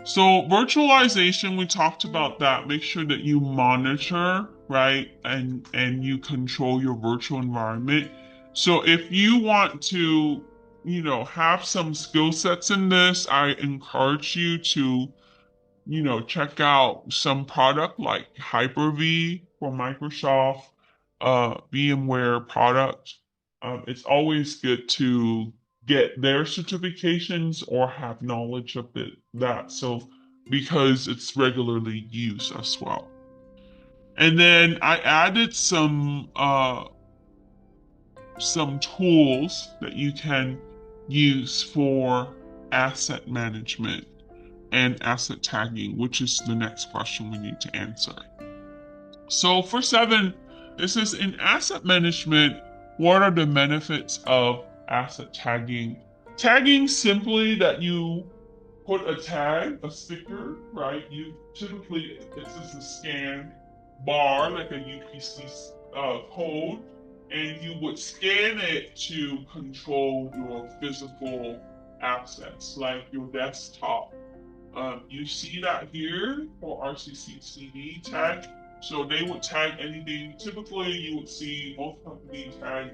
So virtualization, we talked about that. Make sure that you monitor, right? And you control your virtual environment. So if you want to, have some skill sets in this, I encourage you to, check out some product like Hyper-V for Microsoft, VMware product. It's always good to get their certifications or have knowledge of that. So because it's regularly used as well. And then I added some tools that you can use for asset management and asset tagging, which is the next question we need to answer. So for 7, this is in asset management, what are the benefits of asset tagging? Tagging simply that you put a tag, a sticker, right? You typically, this is a scan bar, like a UPC code, and you would scan it to control your physical assets, like your desktop. You see that here for RCCD tag. So they would tag anything. Typically, you would see most companies tag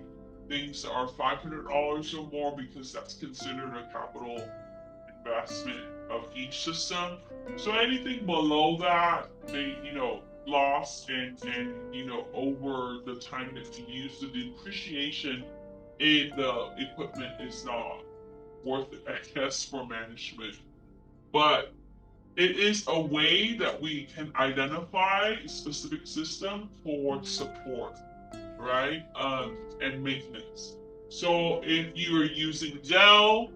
things that are $500 or more because that's considered a capital investment. of each system. So anything below that, they lost and over the time that you use it, the depreciation in the equipment is not worth it, I guess, for management. But it is a way that we can identify a specific system for support, right? And maintenance. So if you are using Dell,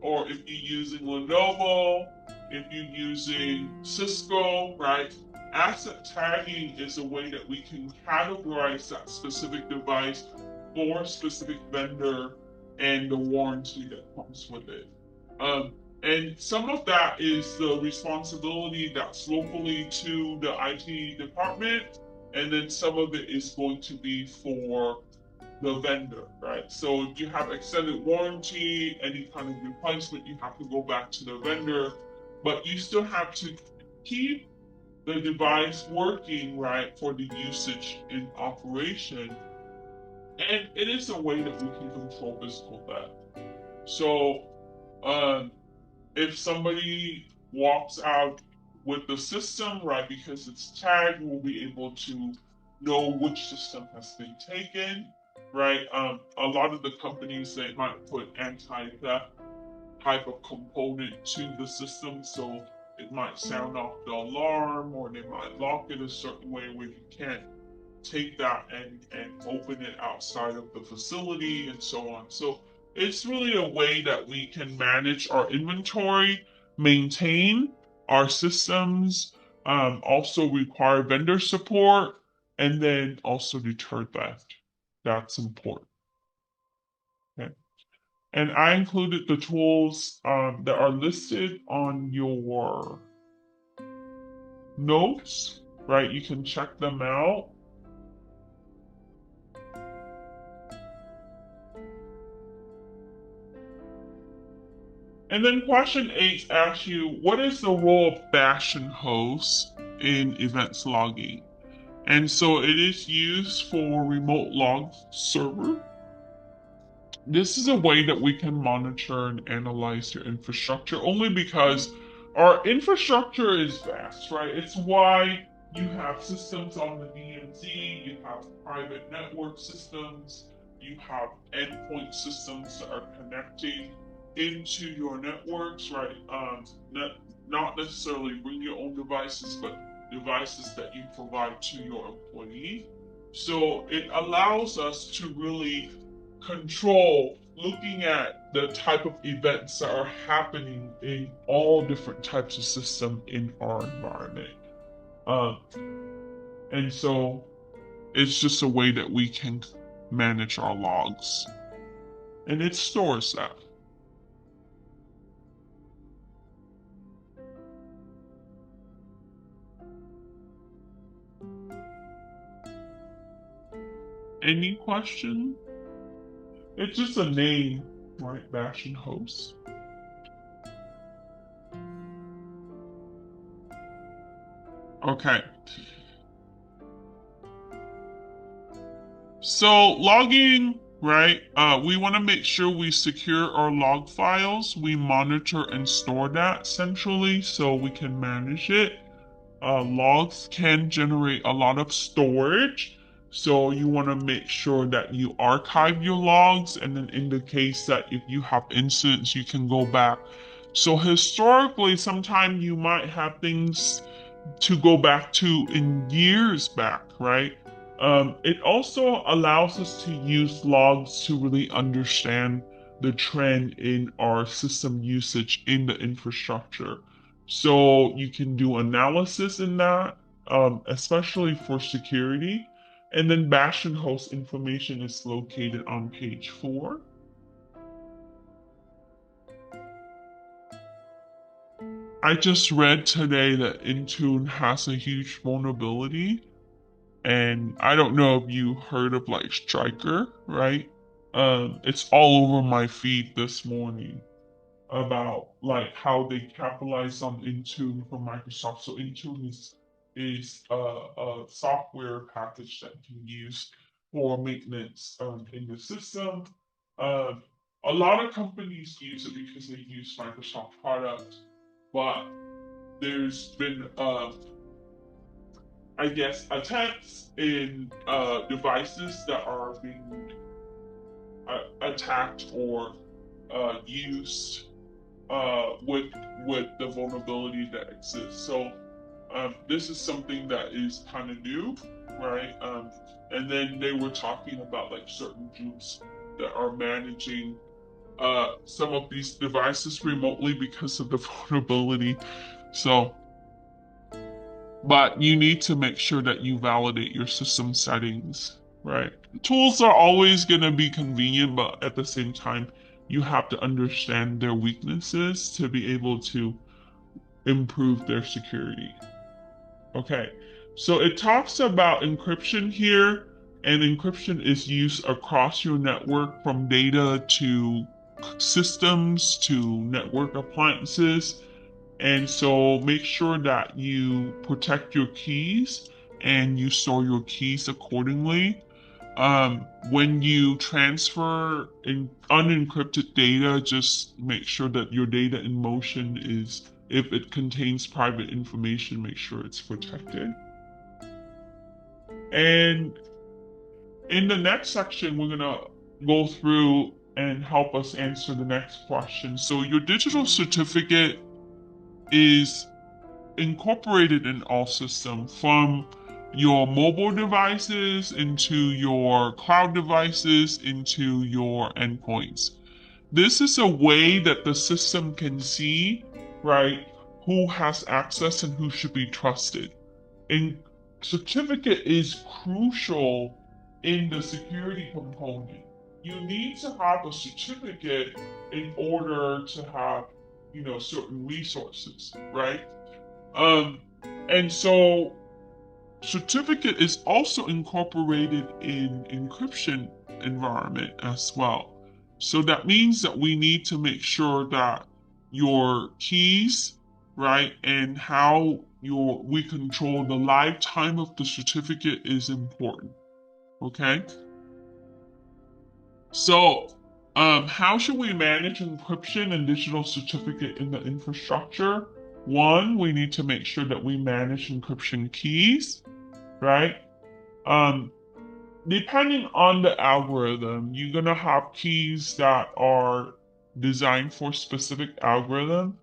or if you're using Lenovo, if you're using Cisco, right? Asset tagging is a way that we can categorize that specific device for a specific vendor and the warranty that comes with it. Um, and some of that is the responsibility that's locally to the IT department, and then some of it is going to be for the vendor, right? So if you have extended warranty, any kind of replacement, you have to go back to the vendor, but you still have to keep the device working, right, for the usage in operation. And it is a way that we can control physical theft. So um, if somebody walks out with the system, right, because it's tagged, we'll be able to know which system has been taken, right? A lot of the companies, they might put anti-theft type of component to the system, so it might sound off the alarm, or they might lock it a certain way where you can't take that and open it outside of the facility and so on. So it's really a way that we can manage our inventory, maintain our systems, also require vendor support, and then also deter theft. That's important. Okay. And I included the tools that are listed on your notes, right? You can check them out. And then question 8 asks you, what is the role of bash and host in events logging? And so it is used for remote log server. This is a way that we can monitor and analyze your infrastructure only because our infrastructure is vast, right? It's why you have systems on the DMZ, you have private network systems, you have endpoint systems that are connecting into your networks, right? Not necessarily bring your own devices, but devices that you provide to your employee. So it allows us to really control looking at the type of events that are happening in all different types of system in our environment. Uh, and so it's just a way that we can manage our logs. And it stores that. Any question? It's just a name, right? Bash and host. Okay. So logging, right? We want to make sure we secure our log files. We monitor and store that centrally so we can manage it. Logs can generate a lot of storage. So you want to make sure that you archive your logs, and then in the case that if you have incidents, you can go back. So historically, sometimes you might have things to go back to in years back, right? It also allows us to use logs to really understand the trend in our system usage in the infrastructure. So you can do analysis in that, especially for security. And then bash and host information is located on page 4. I just read today that Intune has a huge vulnerability. And I don't know if you heard of like Striker, right? It's all over my feed this morning about like how they capitalize on Intune from Microsoft. So Intune is a software package that you can use for maintenance in the system. Um, a lot of companies use it because they use Microsoft products. but there's been, I guess, attempts in devices that are being attacked or used with the vulnerability that exists. So this is something that is kind of new, right? And then they were talking about like certain groups that are managing some of these devices remotely because of the vulnerability. So, but you need to make sure that you validate your system settings, right? Tools are always going to be convenient, but at the same time, you have to understand their weaknesses to be able to improve their security. Okay, so it talks about encryption here, and encryption is used across your network from data to systems to network appliances. And so make sure that you protect your keys and you store your keys accordingly. When you transfer unencrypted data, just make sure that your data in motion is, if it contains private information, make sure it's protected. And in the next section, we're going to go through and help us answer the next question. So, your digital certificate is incorporated in all systems, from your mobile devices into your cloud devices into your endpoints. This is a way that the system can see, right, who has access and who should be trusted. And certificate is crucial in the security component. You need to have a certificate in order to have, certain resources, right? Um, and so certificate is also incorporated in encryption environment as well. So that means that we need to make sure that your keys, right, and how we control the lifetime of the certificate is important. Okay. So, how should we manage encryption and digital certificate in the infrastructure? One, we need to make sure that we manage encryption keys, right? Um, Depending on the algorithm, you're gonna have keys that are designed for specific algorithm.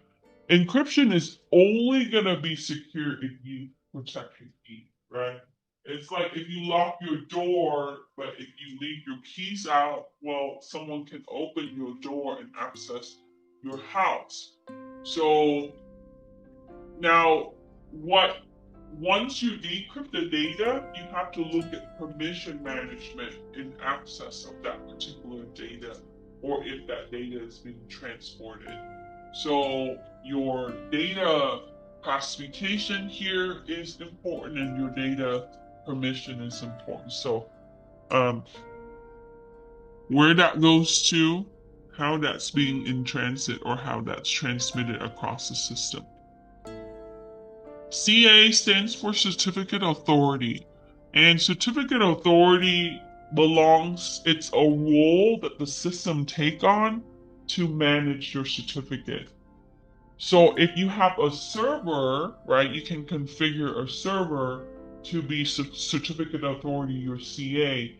Encryption is only gonna be secure if you protect your key, right? It's like if you lock your door, but if you leave your keys out, well, someone can open your door and access your house. So now, what once you decrypt the data, you have to look at permission management in access of that particular data, or if that data is being transported. So your data classification here is important, and your data permission is important. So um, where that goes to, how that's being in transit, or how that's transmitted across the system. CA stands for Certificate Authority, and Certificate Authority it's a role that the system take on to manage your certificate. So if you have a server, right, you can configure a server to be Certificate Authority, your CA,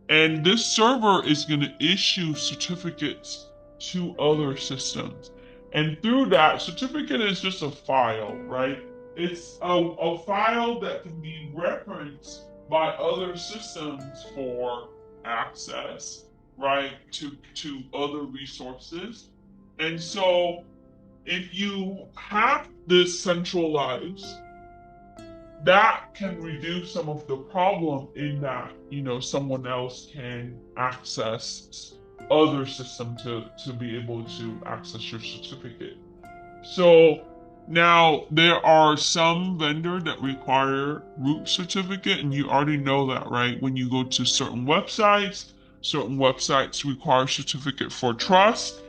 and this server is going to issue certificates to other systems. And through that, certificate is just a file, right? It's a file that can be referenced by other systems for access, right, to other resources. And so if you have this centralized, that can reduce some of the problem in that, someone else can access other system to be able to access your certificate. So now there are some vendor that require root certificate, and you already know that, right? When you go to certain websites require certificate for trust.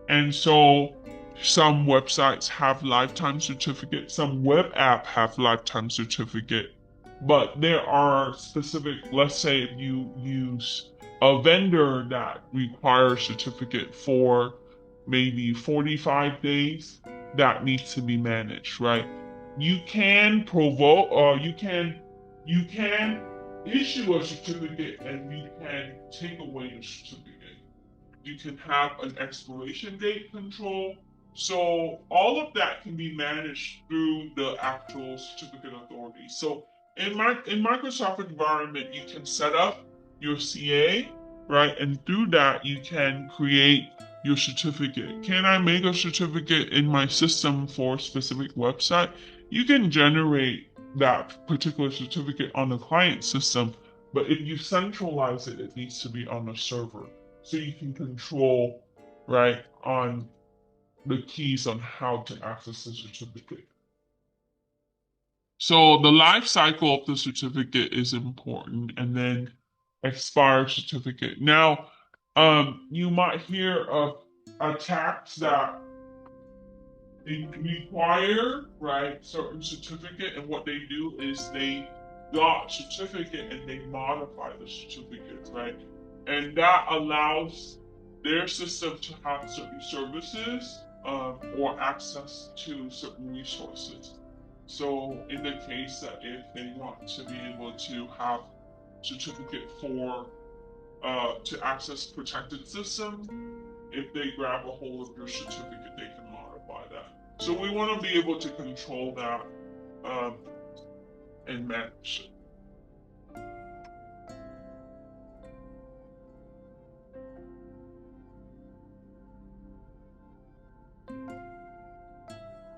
And so some websites have lifetime certificate, some web app have lifetime certificate, but there are specific, let's say if you use a vendor that requires certificate for maybe 45 days, that needs to be managed, right? You can provoke, or you can issue a certificate, and you can take away the certificate. You can have an expiration date control. So all of that can be managed through the actual certificate authority. So in Microsoft environment, you can set up your CA, right? And through that, you can create your certificate. Can I make a certificate in my system for a specific website? You can generate that particular certificate on the client system, but if you centralize it, it needs to be on a server so you can control, right, on the keys on how to access the certificate. So the life cycle of the certificate is important, and then expired certificate. Now, you might hear of attacks that require, right, certain certificate, and what they do is they got certificate and they modify the certificate, right, and that allows their system to have certain services, or access to certain resources. So in the case that if they want to be able to have certificate for to access protected system, if they grab a hold of your certificate, they can modify that. So we want to be able to control that, um, and manage it.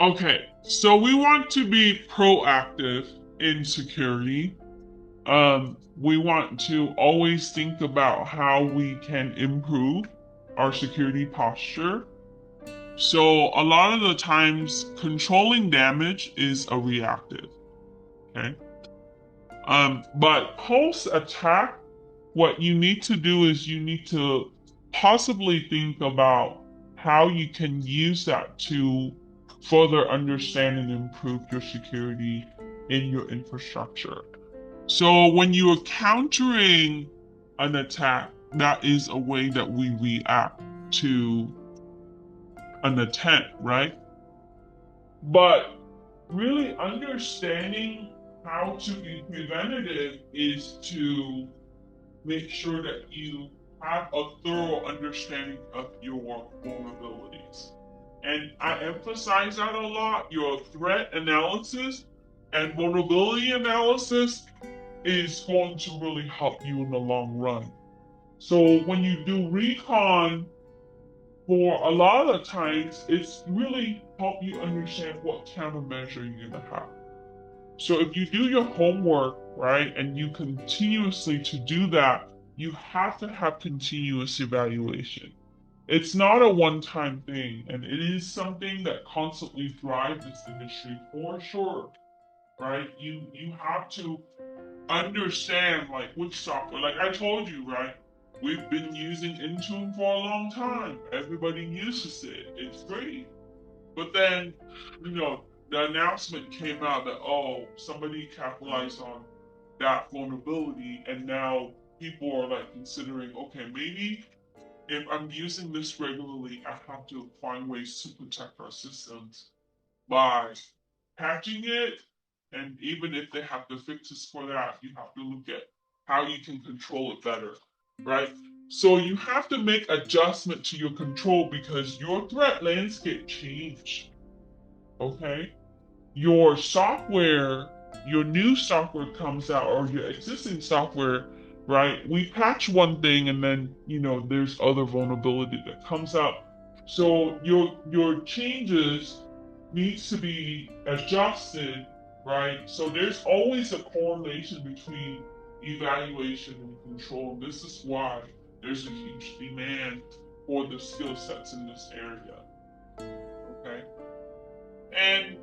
Okay, so we want to be proactive in security. We want to always think about how we can improve our security posture. So a lot of the times, controlling damage is a reactive. Okay. But post attack, what you need to do is you need to possibly think about how you can use that to further understand and improve your security in your infrastructure. So when you are countering an attack, that is a way that we react to an attempt, right? But really understanding how to be preventative is to make sure that you have a thorough understanding of your vulnerabilities. And I emphasize that a lot. Your threat analysis and vulnerability analysis is going to really help you in the long run. So when you do recon, for a lot of the times, it's really help you understand what countermeasure you're gonna have. So if you do your homework, right, and you continuously to do that, you have to have continuous evaluation. It's not a one-time thing, and it is something that constantly drives this industry for sure, right? You have to understand like which software. Like I told you, right? We've been using Intune for a long time. Everybody uses it. It's great. But then, the announcement came out that, oh, somebody capitalized on that vulnerability, and now people are like considering, okay, maybe if I'm using this regularly, I have to find ways to protect our systems by patching it. And even if they have the fixes for that, you have to look at how you can control it better, right? So you have to make adjustment to your control because your threat landscape changed. Okay, your software, your new software comes out, or your existing software, right? We patch one thing, and then there's other vulnerability that comes out. So your changes needs to be adjusted, right? So there's always a correlation between evaluation and control. This is why there's a huge demand for the skill sets in this area. Okay. And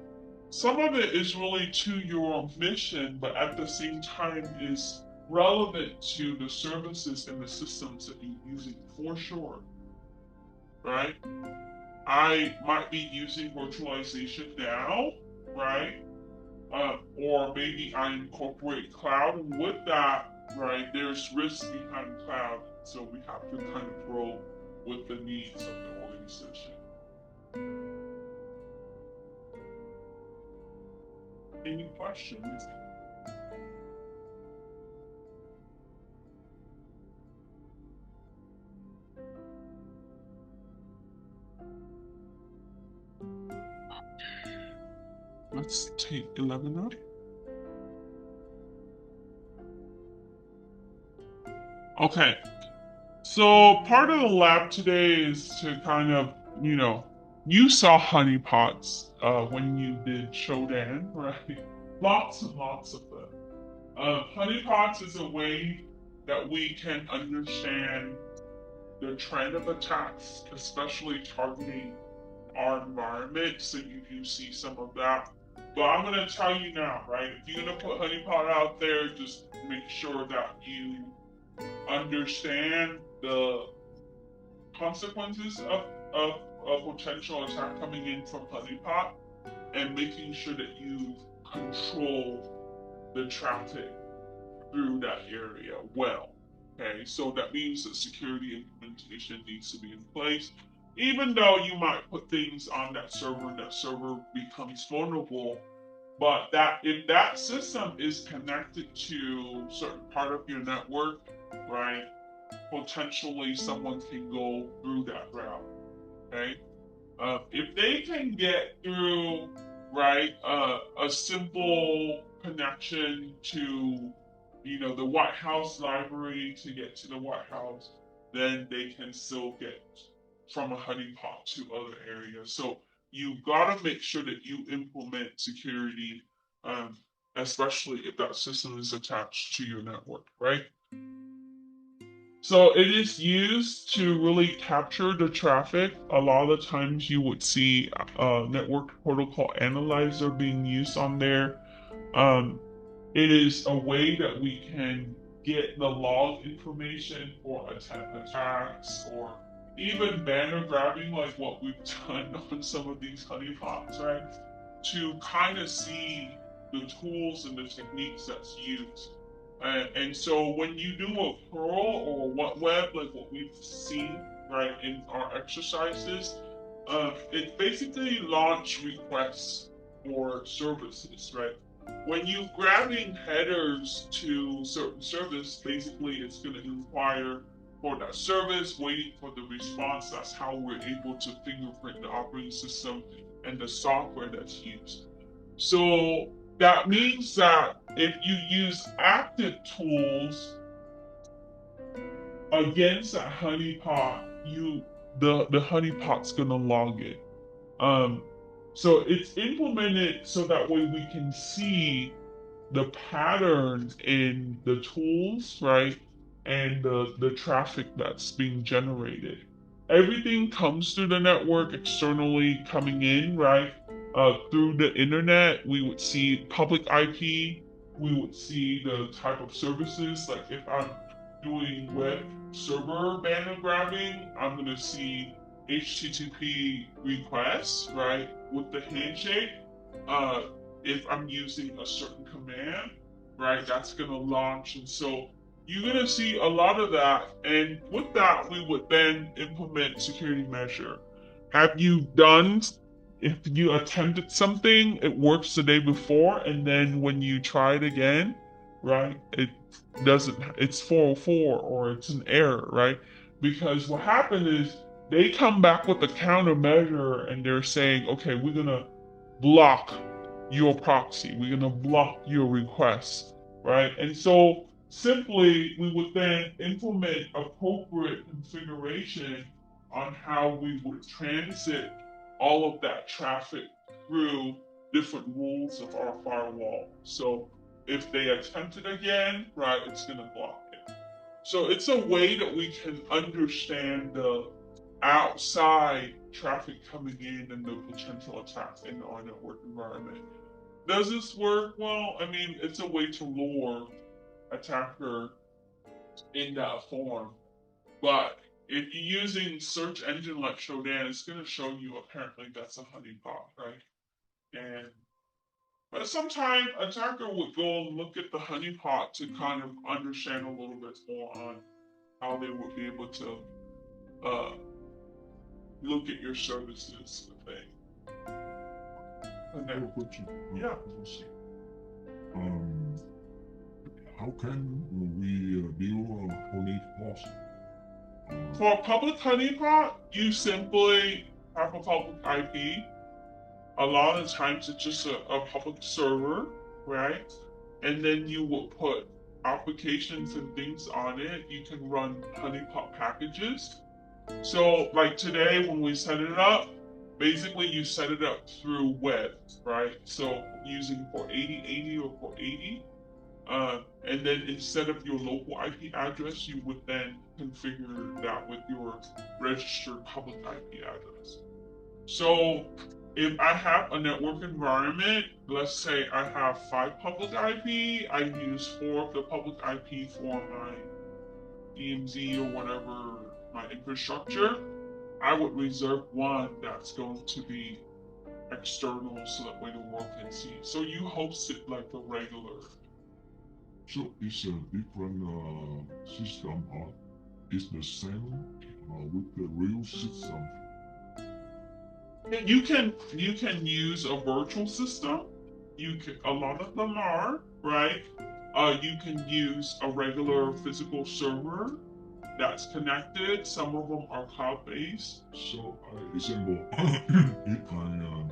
some of it is really to your mission, but at the same time is relevant to the services and the systems that you're using for sure, right? I might be using virtualization now, right? Or maybe I incorporate cloud, and with that, right, there's risk behind cloud. So we have to kind of grow with the needs of the organization. Any questions? Let's take 11 up. Okay, so part of the lab today is to kind of, you saw honeypots when you did Shodan, right? Lots and lots of them. Honeypots is a way that we can understand the trend of attacks, especially targeting our environment. So you do see some of that. But I'm going to tell you now, right? If you're going to put honeypot out there, just make sure that you understand the consequences of a potential attack coming in from honeypot and making sure that you control the traffic through that area well. Okay, so that means that security implementation needs to be in place. Even though you might put things on that server becomes vulnerable, but that if that system is connected to a certain part of your network, right, potentially someone can go through that route. Okay, if they can get through, right, a simple connection to, the White House library to get to the White House, then they can still get from a honeypot to other areas. So you've got to make sure that you implement security, especially if that system is attached to your network, right? So it is used to really capture the traffic. A lot of the times you would see a network protocol analyzer being used on there. It is a way that we can get the log information for attacks or even banner grabbing, like what we've done on some of these honeypots, right? To kind of see the tools and the techniques that's used. And so when you do a curl or what web, like what we've seen, right, in our exercises, it's basically launch requests for services, right? When you're grabbing headers to certain service, basically it's going to inquire for that service, waiting for the response. That's how we're able to fingerprint the operating system and the software that's used. So that means that if you use active tools against that honeypot, the honeypot's gonna log it. Um, so it's implemented so that way we can see the patterns in the tools, right? And the traffic that's being generated. Everything comes through the network externally coming in, right? Through the internet, we would see public IP, we would see the type of services. Like if I'm doing web server banner grabbing, I'm going to see HTTP requests, right? With the handshake. Uh, if I'm using a certain command, right, that's going to launch. And so you're going to see a lot of that. And with that, we would then implement security measure. Have you done, if you attempted something, it works the day before, and then when you try it again, right, it doesn't, it's 404 or it's an error, right? Because what happened is they come back with a countermeasure and they're saying, okay, we're going to block your proxy. We're going to block your request, right? And so simply, we would then implement appropriate configuration on how we would transit all of that traffic through different rules of our firewall. So if they attempt it again, right, it's going to block it. So it's a way that we can understand the outside traffic coming in and the potential attacks in our network environment. Does this work? Well, I mean, it's a way to lure attacker in that form. But if you're using search engine like Shodan, it's going to show you apparently that's a honeypot, right? And but sometimes attacker would go and look at the honeypot to kind of understand a little bit more on how they would be able to uh, look at your services. And then, yeah, we'll see. um, how can we do honeypot? For a public honeypot, you simply have a public IP. A lot of times it's just a public server, right? And then you will put applications and things on it. You can run honeypot packages. So, like today, when we set it up, basically you set it up through web, right? So, using 480 or 480. And then instead of your local IP address, you would then configure that with your registered public IP address. So if I have a network environment, let's say I have 5 public IP, I use 4 of the public IP for my DMZ or whatever, my infrastructure, I would reserve 1 that's going to be external so that way the world can see. So you host it like a regular. So it's a different system, or it's the same with the real system? You can use a virtual system. A lot of them are, right. You can use a regular physical server that's connected. Some of them are cloud based. So, example, if I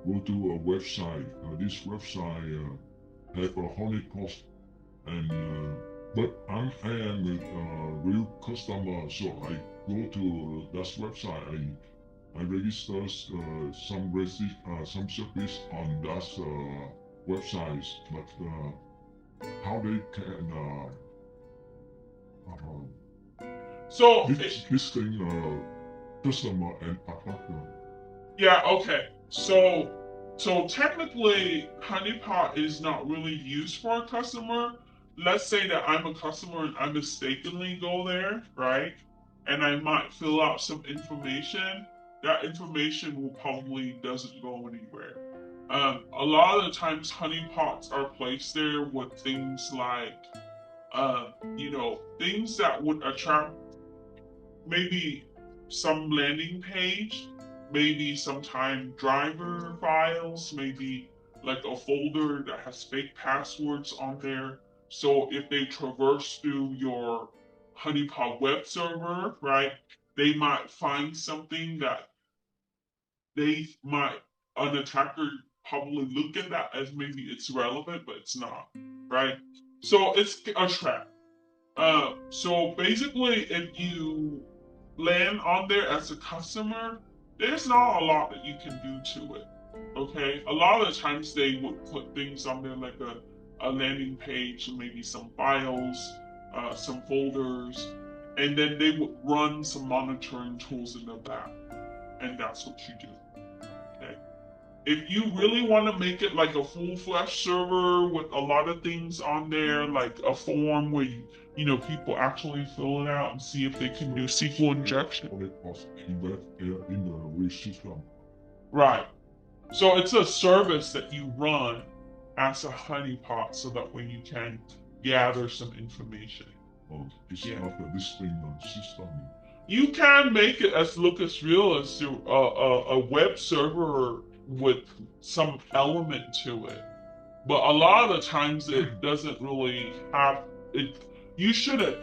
go to a website, this website have a honeypot, and but I am a real customer, so I go to that website. I register some service on that website, but how they can So this thing customer and attacker. yeah, okay. So technically, honeypot is not really used for a customer. Let's say that I'm a customer and I mistakenly go there, right? And I might fill out some information. That information will probably doesn't go anywhere. A lot of the times, honeypots are placed there with things like, things that would attract maybe some landing page, maybe sometime driver files, maybe like a folder that has fake passwords on there. So if they traverse through your honeypot web server, right, they might find something that an attacker probably look at that as maybe it's relevant, but it's not, right? So it's a trap. So basically, if you land on there as a customer, there's not a lot that you can do to it. Okay, a lot of the times they would put things on there like a landing page, maybe some files, some folders, and then they would run some monitoring tools in the back, and that's what you do. Okay. If you really want to make it like a full-fledged server with a lot of things on there, like a form where people actually fill it out and see if they can do SQL injection. In the real system. Right. So it's a service that you run as a honeypot so that way you can gather some information. Oh, it's not a distinct system. You can make it look as real as a web server with some element to it. But a lot of the times it doesn't really have it. You shouldn't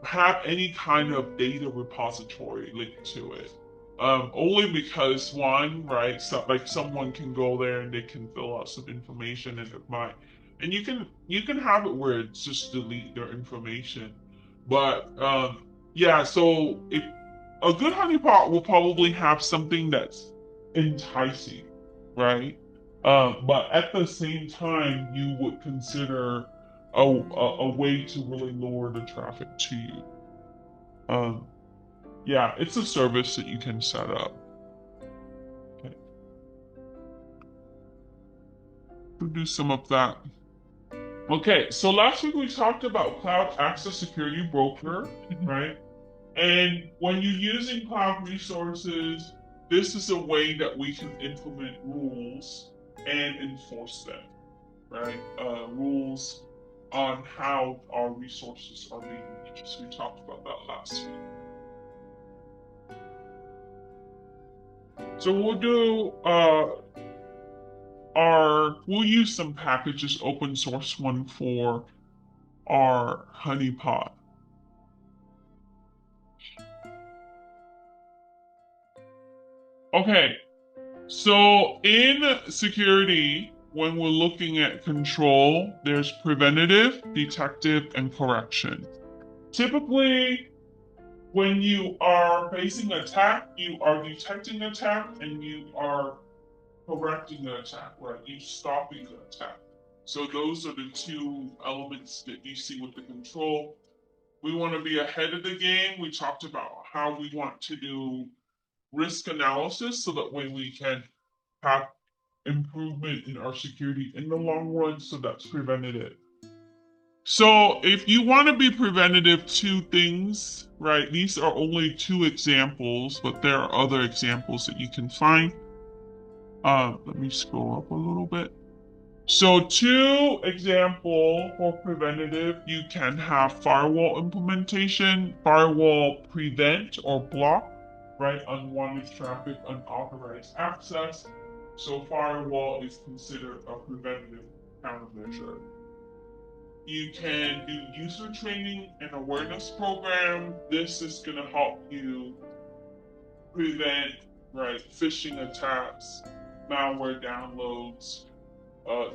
have any kind of data repository linked to it. Only because one, right? So, like someone can go there and they can fill out some information, and it might, and you can have it where it's just delete their information. But yeah, so if a good honeypot will probably have something that's enticing, right? But at the same time, you would consider a way to really lower the traffic to you. Yeah, it's a service that you can set up. Okay. We'll do some of that. Okay, so last week we talked about Cloud Access Security Broker, right? And when you're using cloud resources, this is a way that we can implement rules and enforce them, right? Rules on how our resources are being used. We talked about that last week. So we'll do we'll use some packages, open source one for our honeypot. Okay, so in security, when we're looking at control, there's preventative, detective, and correction. Typically, when you are facing attack, you are detecting attack and you are correcting the attack, right? You stopping the attack. So those are the two elements that you see with the control. We want to be ahead of the game. We talked about how we want to do risk analysis so that way we can have improvement in our security in the long run. So that's preventative. So if you want to be preventative, two things, right? These are only two examples, but there are other examples that you can find. Let me scroll up a little bit. So, two example for preventative, you can have firewall implementation, firewall prevent or block, right? Unwanted traffic, unauthorized access. So, firewall is considered a preventative countermeasure. You can do user training and awareness program. This is going to help you prevent, right, phishing attacks, malware downloads,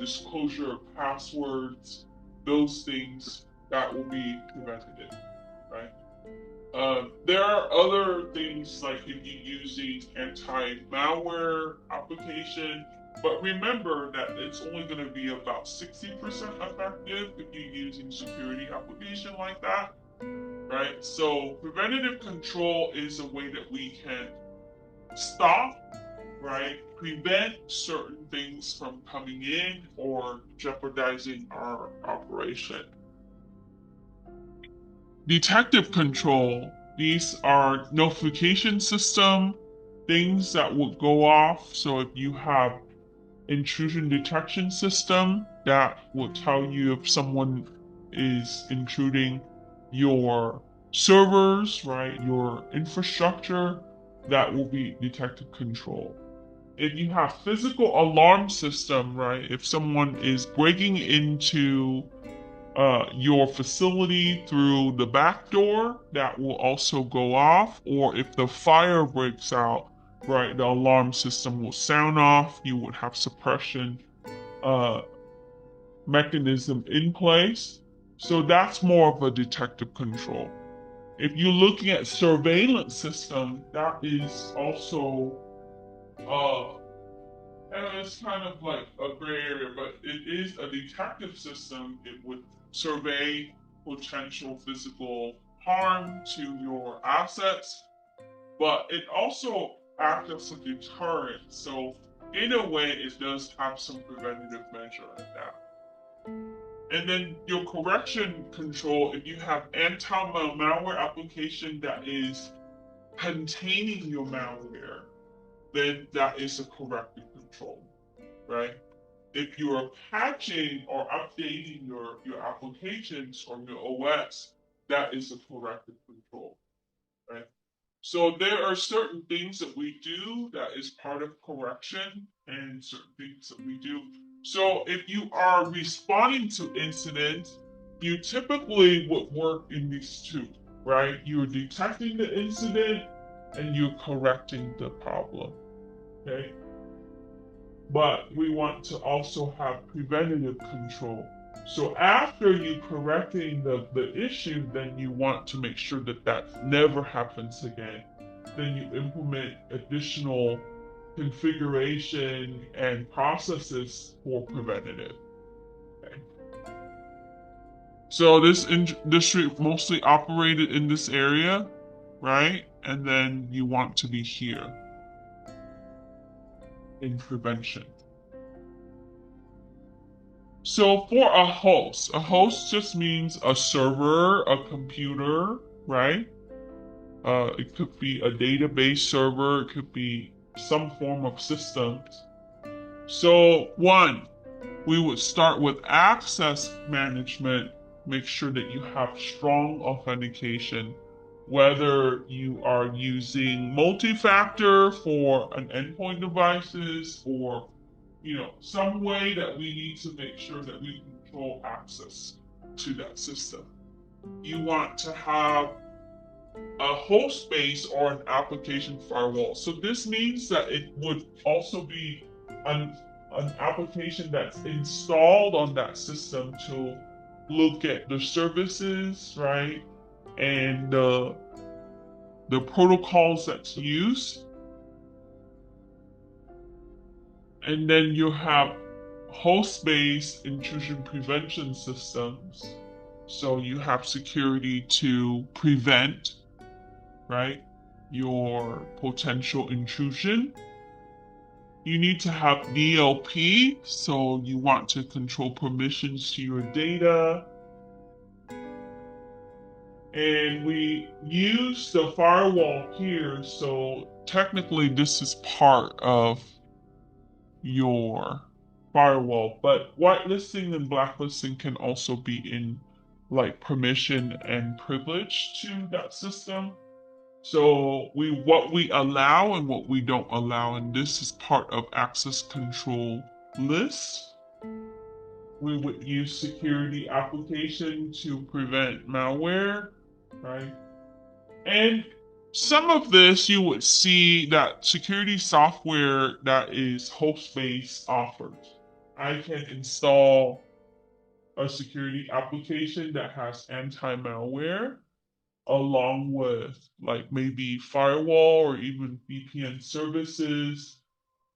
disclosure of passwords, those things that will be preventative, right? There are other things like if you're using anti-malware application, but remember that it's only going to be about 60% effective if you're using security application like that, right? So preventative control is a way that we can stop, right? Prevent certain things from coming in or jeopardizing our operation. Detective control, these are notification system, things that will go off. So if you have intrusion detection system, that will tell you if someone is intruding your servers, right? Your infrastructure, that will be detective control. If you have physical alarm system, right? If someone is breaking into your facility through the back door, that will also go off. Or if the fire breaks out, right, the alarm system will sound off. You would have suppression uh, mechanism in place. So that's more of a detective control. If you're looking at surveillance system, that is also and it's kind of like a gray area, but it is a detective system. It would survey potential physical harm to your assets, but it also acts as a deterrent. So, in a way, it does have some preventative measure in that. And then your correction control, if you have anti-malware application that is containing your malware, then that is a corrective control, right? If you are patching or updating your applications or your OS, that is a corrective control, right? So there are certain things that we do that is part of correction and certain things that we do. So if you are responding to incidents, you typically would work in these two, right? You're detecting the incident and you're correcting the problem, okay? But we want to also have preventative control. So after you correcting the issue, then you want to make sure that that never happens again. Then you implement additional configuration and processes for preventative. Okay. So this industry mostly operated in this area, right? And then you want to be here in prevention. So for a host just means a server, a computer, right? It could be a database server, it could be some form of systems. So one, we would start with access management. Make sure that you have strong authentication, whether you are using multi-factor for an endpoint devices or some way that we need to make sure that we control access to that system. You want to have a host space or an application firewall. So this means that it would also be an application that's installed on that system to look at the services, right? And the protocols that's used. And then you have host-based intrusion prevention systems. So you have security to prevent, right, your potential intrusion. You need to have DLP, so you want to control permissions to your data. And we use the firewall here, so technically this is part of your firewall, but whitelisting and blacklisting can also be in like permission and privilege to that system. So what we allow and what we don't allow, and this is part of access control lists. We would use security application to prevent malware, right? And some of this you would see that security software that is host-based offers. I can install a security application that has anti-malware along with like maybe firewall or even VPN services.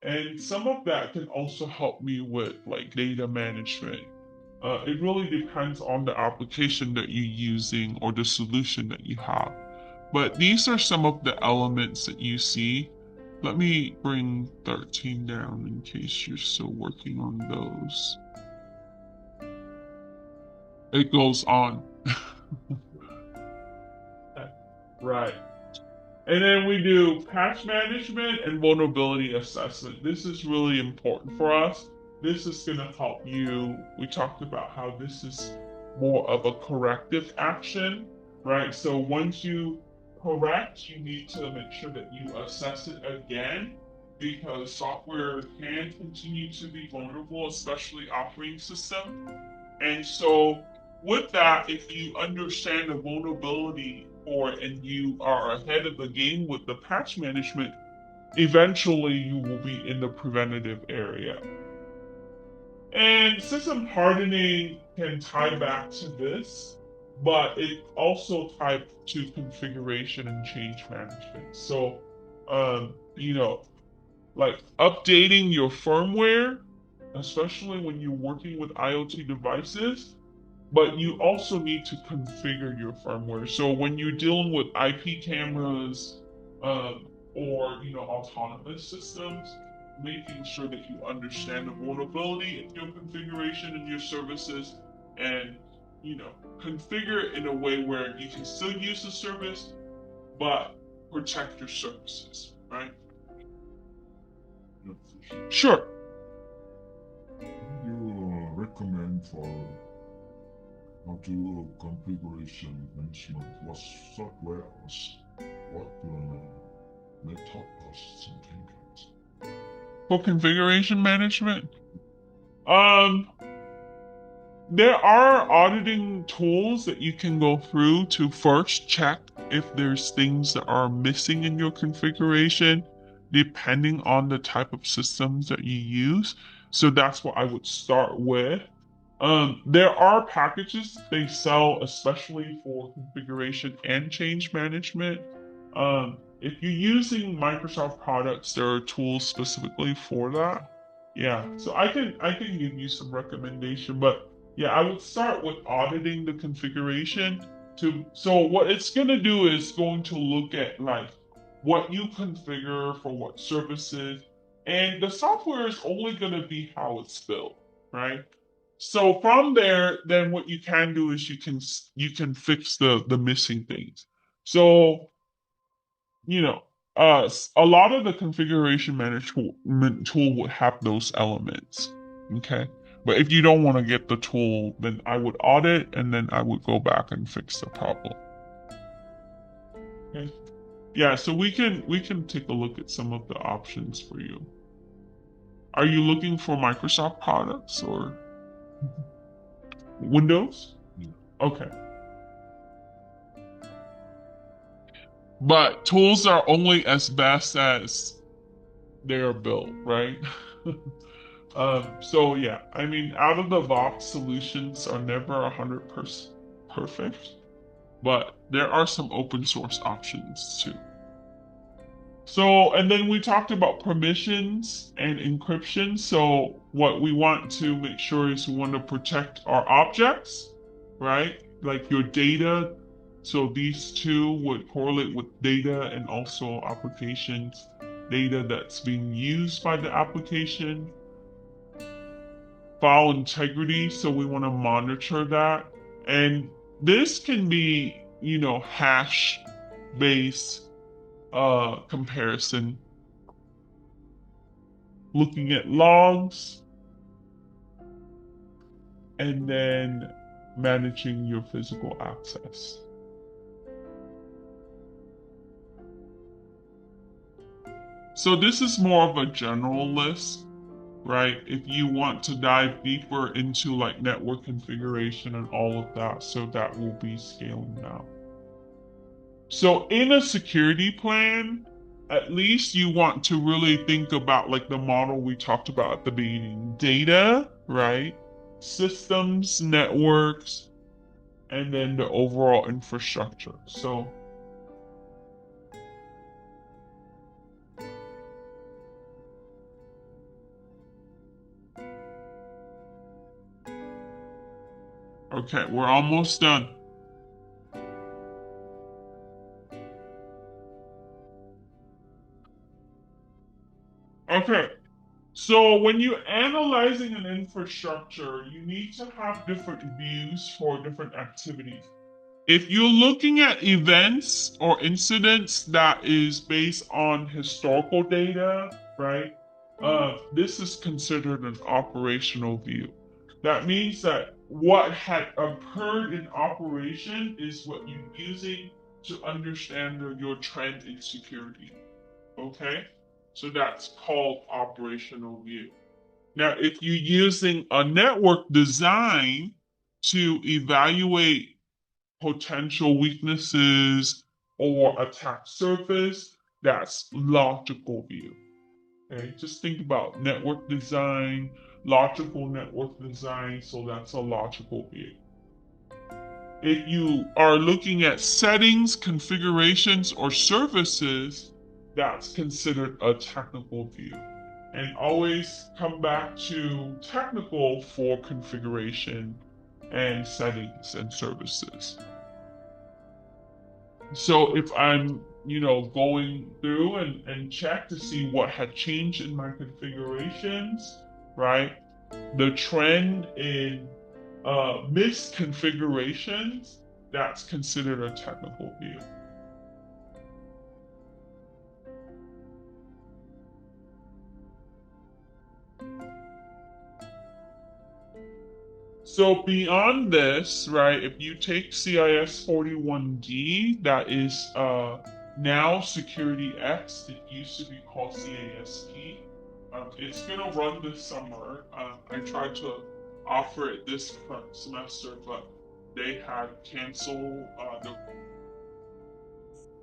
And some of that can also help me with like data management. It really depends on the application that you're using or the solution that you have. But these are some of the elements that you see. Let me bring 13 down in case you're still working on those. It goes on. Right. And then we do patch management and vulnerability assessment. This is really important for us. This is going to help you. We talked about how this is more of a corrective action, right? So once you correct, you need to make sure that you assess it again because software can continue to be vulnerable, especially operating system. And so with that, if you understand the vulnerability and you are ahead of the game with the patch management, eventually you will be in the preventative area. And system hardening can tie back to this, but it also ties to configuration and change management. So, like updating your firmware, especially when you're working with IoT devices, but you also need to configure your firmware. So when you're dealing with IP cameras or autonomous systems, making sure that you understand the vulnerability in your configuration and your services, and configure it in a way where you can still use the service, but protect your services, right? Sure. You recommend for how to configuration management? What software what method or something else? For configuration management, there are auditing tools that you can go through to first check if there's things that are missing in your configuration, depending on the type of systems that you use. So that's what I would start with. There are packages they sell especially for configuration and change management. If you're using Microsoft products, there are tools specifically for that. Yeah, so I can give you some recommendation, but yeah, I would start with auditing the configuration so what it's gonna do is going to look at like what you configure for what services, and the software is only gonna be how it's built, right? So from there, then what you can do is you can fix the missing things. So a lot of the configuration management tool would have those elements. Okay. But if you don't want to get the tool, then I would audit and then I would go back and fix the problem. Okay. Yeah, so we can take a look at some of the options for you. Are you looking for Microsoft products or Windows? Yeah. Okay. But tools are only as best as they are built, right? So yeah, I mean, out of the box solutions are never 100% perfect, but there are some open source options too. So, and then we talked about permissions and encryption. So, what we want to make sure is we want to protect our objects, right? Like your data. So, these two would correlate with data and also applications, data that's being used by the application. File integrity. So, we want to monitor that. And this can be, hash based comparison, looking at logs, and then managing your physical access. So this is more of a general list, right? If you want to dive deeper into like network configuration and all of that, so that will be scaling now. So in a security plan, at least you want to really think about like the model we talked about at the beginning. Data, right? Systems, networks, and then the overall infrastructure. So okay, we're almost done. Okay. So when you're analyzing an infrastructure, you need to have different views for different activities. If you're looking at events or incidents that is based on historical data, right? This is considered an operational view. That means that what had occurred in operation is what you're using to understand your trend in security. Okay? So that's called operational view. Now, if you're using a network design to evaluate potential weaknesses or attack surface, that's logical view. Okay, just think about network design, logical network design, so that's a logical view. If you are looking at settings, configurations, or services, that's considered a technical view. And always come back to technical for configuration and settings and services. So if I'm, going through and check to see what had changed in my configurations, right? The trend in misconfigurations, that's considered a technical view. So beyond this, right, if you take CIS 41D, that is now Security X, it used to be called CASP. It's going to run this summer. I tried to offer it this semester, but they had canceled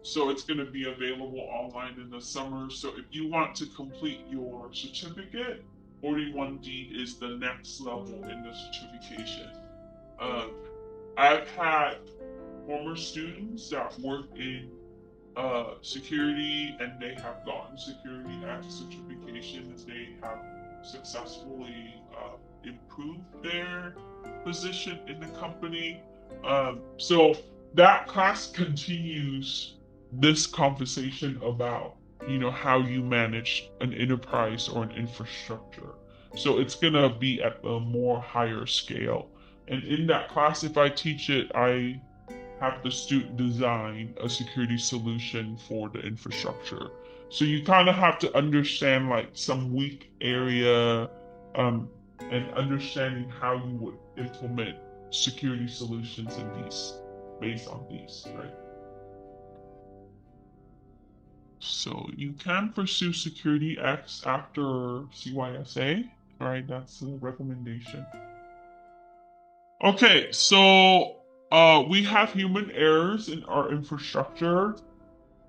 so it's going to be available online in the summer. So if you want to complete your certificate, 41D is the next level in the certification. Uh, I've had former students that work in security and they have gotten Security Act certifications. They have successfully improved their position in the company. So that class continues this conversation about how you manage an enterprise or an infrastructure. So it's gonna be at a more higher scale. And in that class, if I teach it, I have the student design a security solution for the infrastructure. So you kind of have to understand like some weak area, um, and understanding how you would implement security solutions in these based on these, right? So you can pursue Security X after CYSA. All right, that's the recommendation. Okay, so we have human errors in our infrastructure.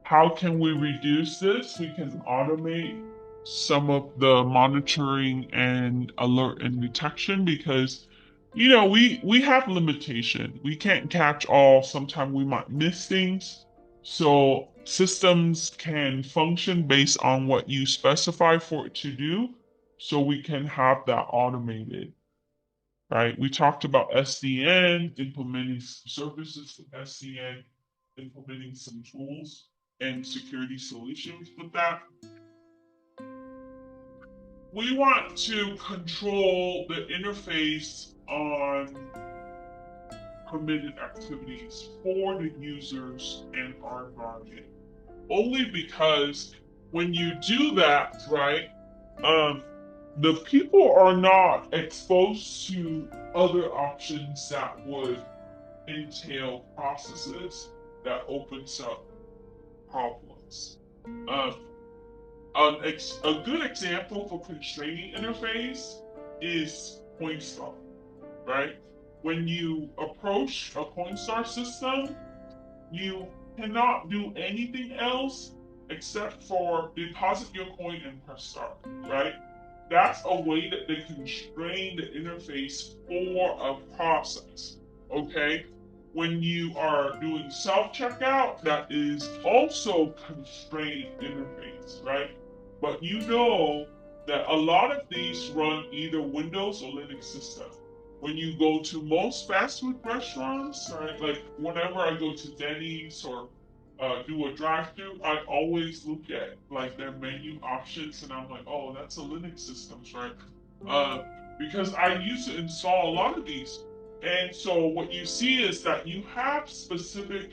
How can we reduce this? We can automate some of the monitoring and alert and detection because we have limitation. We can't catch all. Sometimes we might miss things. So systems can function based on what you specify for it to do. So we can have that automated, right? We talked about SDN, implementing services with SDN, implementing some tools and security solutions with that. We want to control the interface on permitted activities for the users and our environment. Only because when you do that, right, the people are not exposed to other options that would entail processes that opens up problems. Um, a good example for constraining interface is Coinstar, right? When you approach a Coinstar system, you cannot do anything else except for deposit your coin and press start, right? That's a way that they constrain the interface for a process, okay? When you are doing self checkout, that is also constrained interface, right? But you know that a lot of these run either Windows or Linux systems. When you go to most fast food restaurants, right, like whenever I go to Denny's or do a drive-through, I always look at like their menu options, and I'm like, oh, that's a Linux systems, right? Uh, because I used to install a lot of these, and so what you see is that you have specific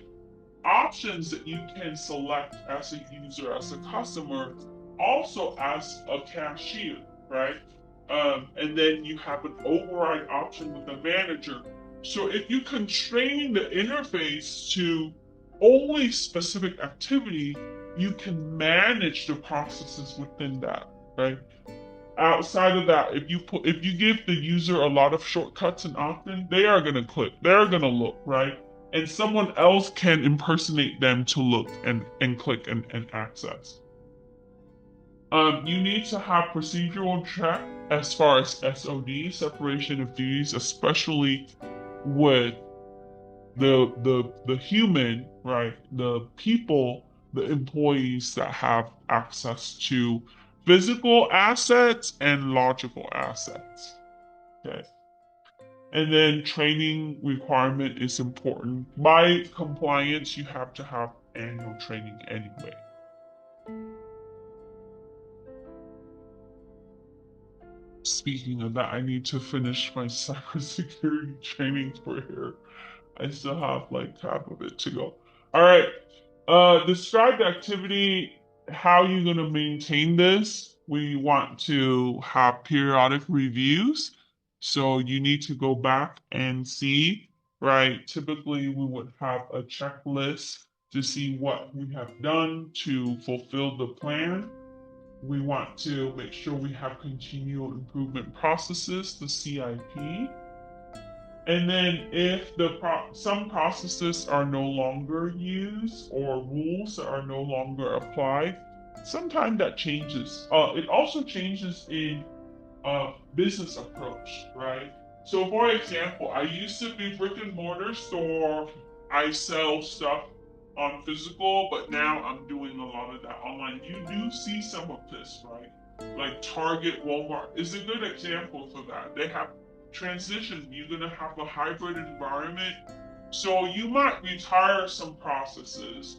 options that you can select as a user, as a customer, also as a cashier, right? And then you have an override option with the manager. So if you constrain the interface to only specific activity, you can manage the processes within that, right? Outside of that, if you give the user a lot of shortcuts and options, they are gonna click, they're gonna look, right? And someone else can impersonate them to look and click and access. You need to have procedural check as far as SOD, separation of duties, especially with the human, right? The people, the employees that have access to physical assets and logical assets. Okay. And then training requirement is important. By compliance, you have to have annual training anyway. Speaking of that, I need to finish my cybersecurity training for here. I still have like half of it to go. All right. Describe the activity. How you going to maintain this? We want to have periodic reviews. So you need to go back and see, right? Typically, we would have a checklist to see what we have done to fulfill the plan. We want to make sure we have continual improvement processes, the CIP. And then if some processes are no longer used or rules are no longer applied, sometimes that changes. It also changes in business approach, right? So, for example, I used to be brick and mortar store. I sell stuff on physical, but now I'm doing a lot of that online. You do see some of this, right? Like Target, Walmart is a good example for that. They have transition. You're gonna have a hybrid environment, so you might retire some processes.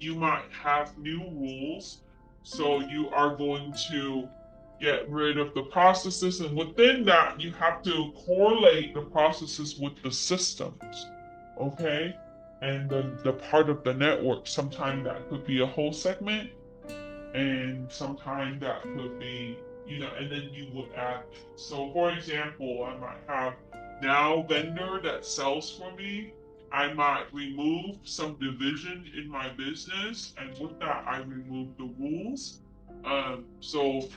You might have new rules, so you are going to get rid of the processes, and within that you have to correlate the processes with the systems, okay, and the part of the network. Sometimes that could be a whole segment, and sometimes that could be, and then you would add. So for example, I might have now vendor that sells for me. I might remove some division in my business, and with that, I remove the rules. So,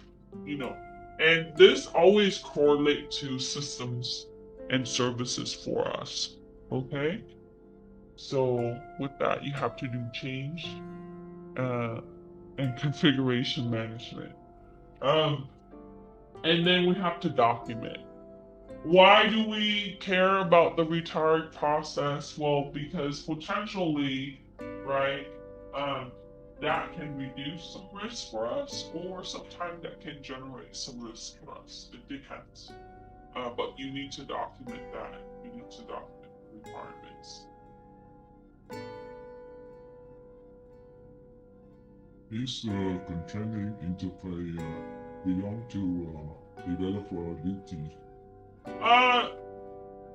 you know, and this always correlate to systems and services for us. Okay, so with that, you have to do change uh, and configuration management. Um, and then we have to document. Why do we care about the retired process? Well, because potentially, right, um, that can reduce some risk for us, or sometimes that can generate some risk for us. It depends. But you need to document that. You need to document the requirements. Is container interface belong to developer duty? Uh,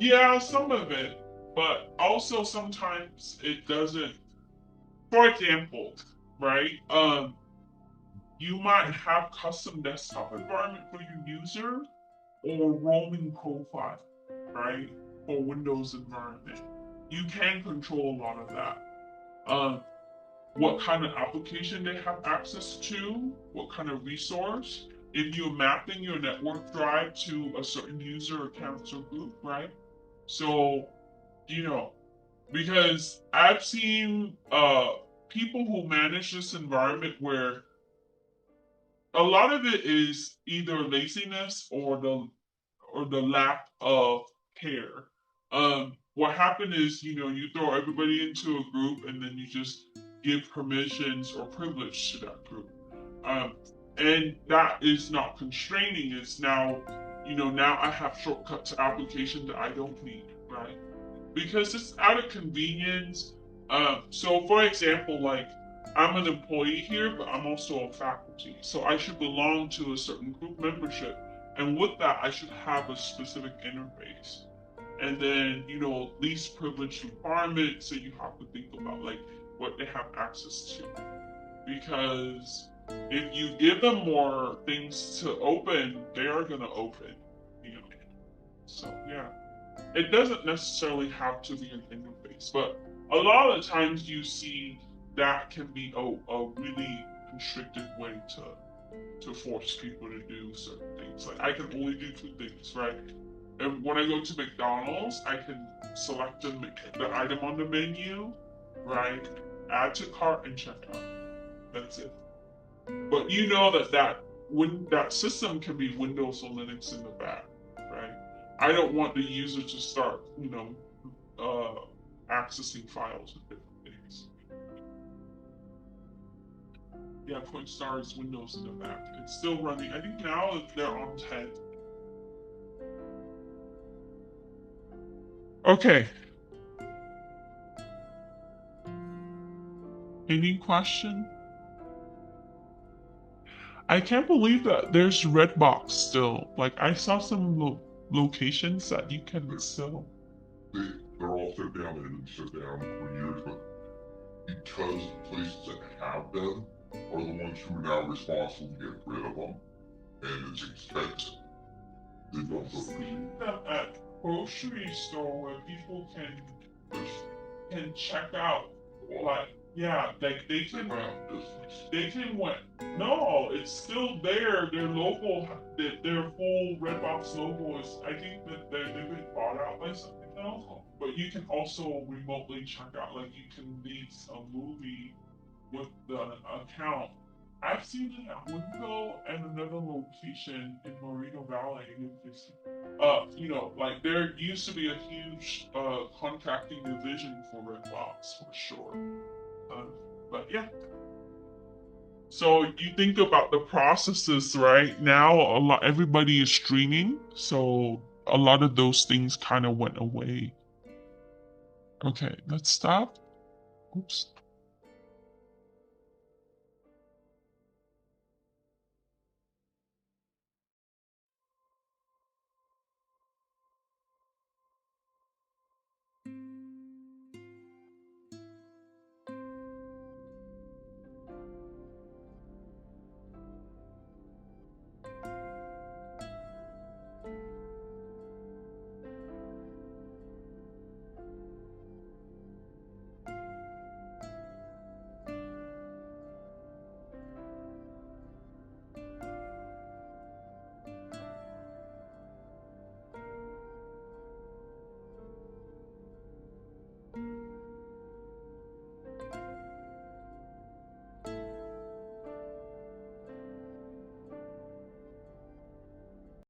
yeah, some of it, but also sometimes it doesn't. For example, right? You might have custom desktop environment for your user or roaming profile, right? For Windows environment. You can control a lot of that. What kind of application they have access to, what kind of resource. If you're mapping your network drive to a certain user account or group, right? So, you know, because I've seen people who manage this environment where a lot of it is either laziness or the lack of care. What happened is, you throw everybody into a group and then you just give permissions or privilege to that group. Um, and that is not constraining. It's now, now I have shortcut to application that I don't need, right? Because it's out of convenience. So, for example, like I'm an employee here, but I'm also a faculty, so I should belong to a certain group membership, and with that, I should have a specific interface. And then, least privilege requirements, so you have to think about like what they have access to, because if you give them more things to open, they are gonna open, you know. So yeah. It doesn't necessarily have to be an interface, but a lot of the times you see that can be a really constricted way to force people to do certain things. Like I can only do two things, right? And when I go to McDonald's, I can select the item on the menu, right? Add to cart and check out. That's it. But you know when that system can be Windows or Linux in the back, right? I don't want the user to start, uh, accessing files and different things. Yeah, Coinstar is Windows in the back. It's still running. I think now they're on 10. Okay. Any question? I can't believe that there's Redbox still. Like I saw some locations that you can still. They're all shut down. They've been shut down for years, but because places that have them are the ones who are now responsible to get rid of them, and it's expensive. They don't I've seen them at grocery store where people can check out. Like yeah, like they can what? No, it's still there. Their logo, their full Redbox logo is. I think that they've been bought out by something else. But you can also remotely check out. Like you can leave a movie with the account. I've seen it at Winco and another location in Moreno Valley. Like there used to be a huge contracting division for Redbox for sure. Uh, but yeah. So you think about the processes, right? Now everybody is streaming, so a lot of those things kind of went away. Okay, let's stop. Oops.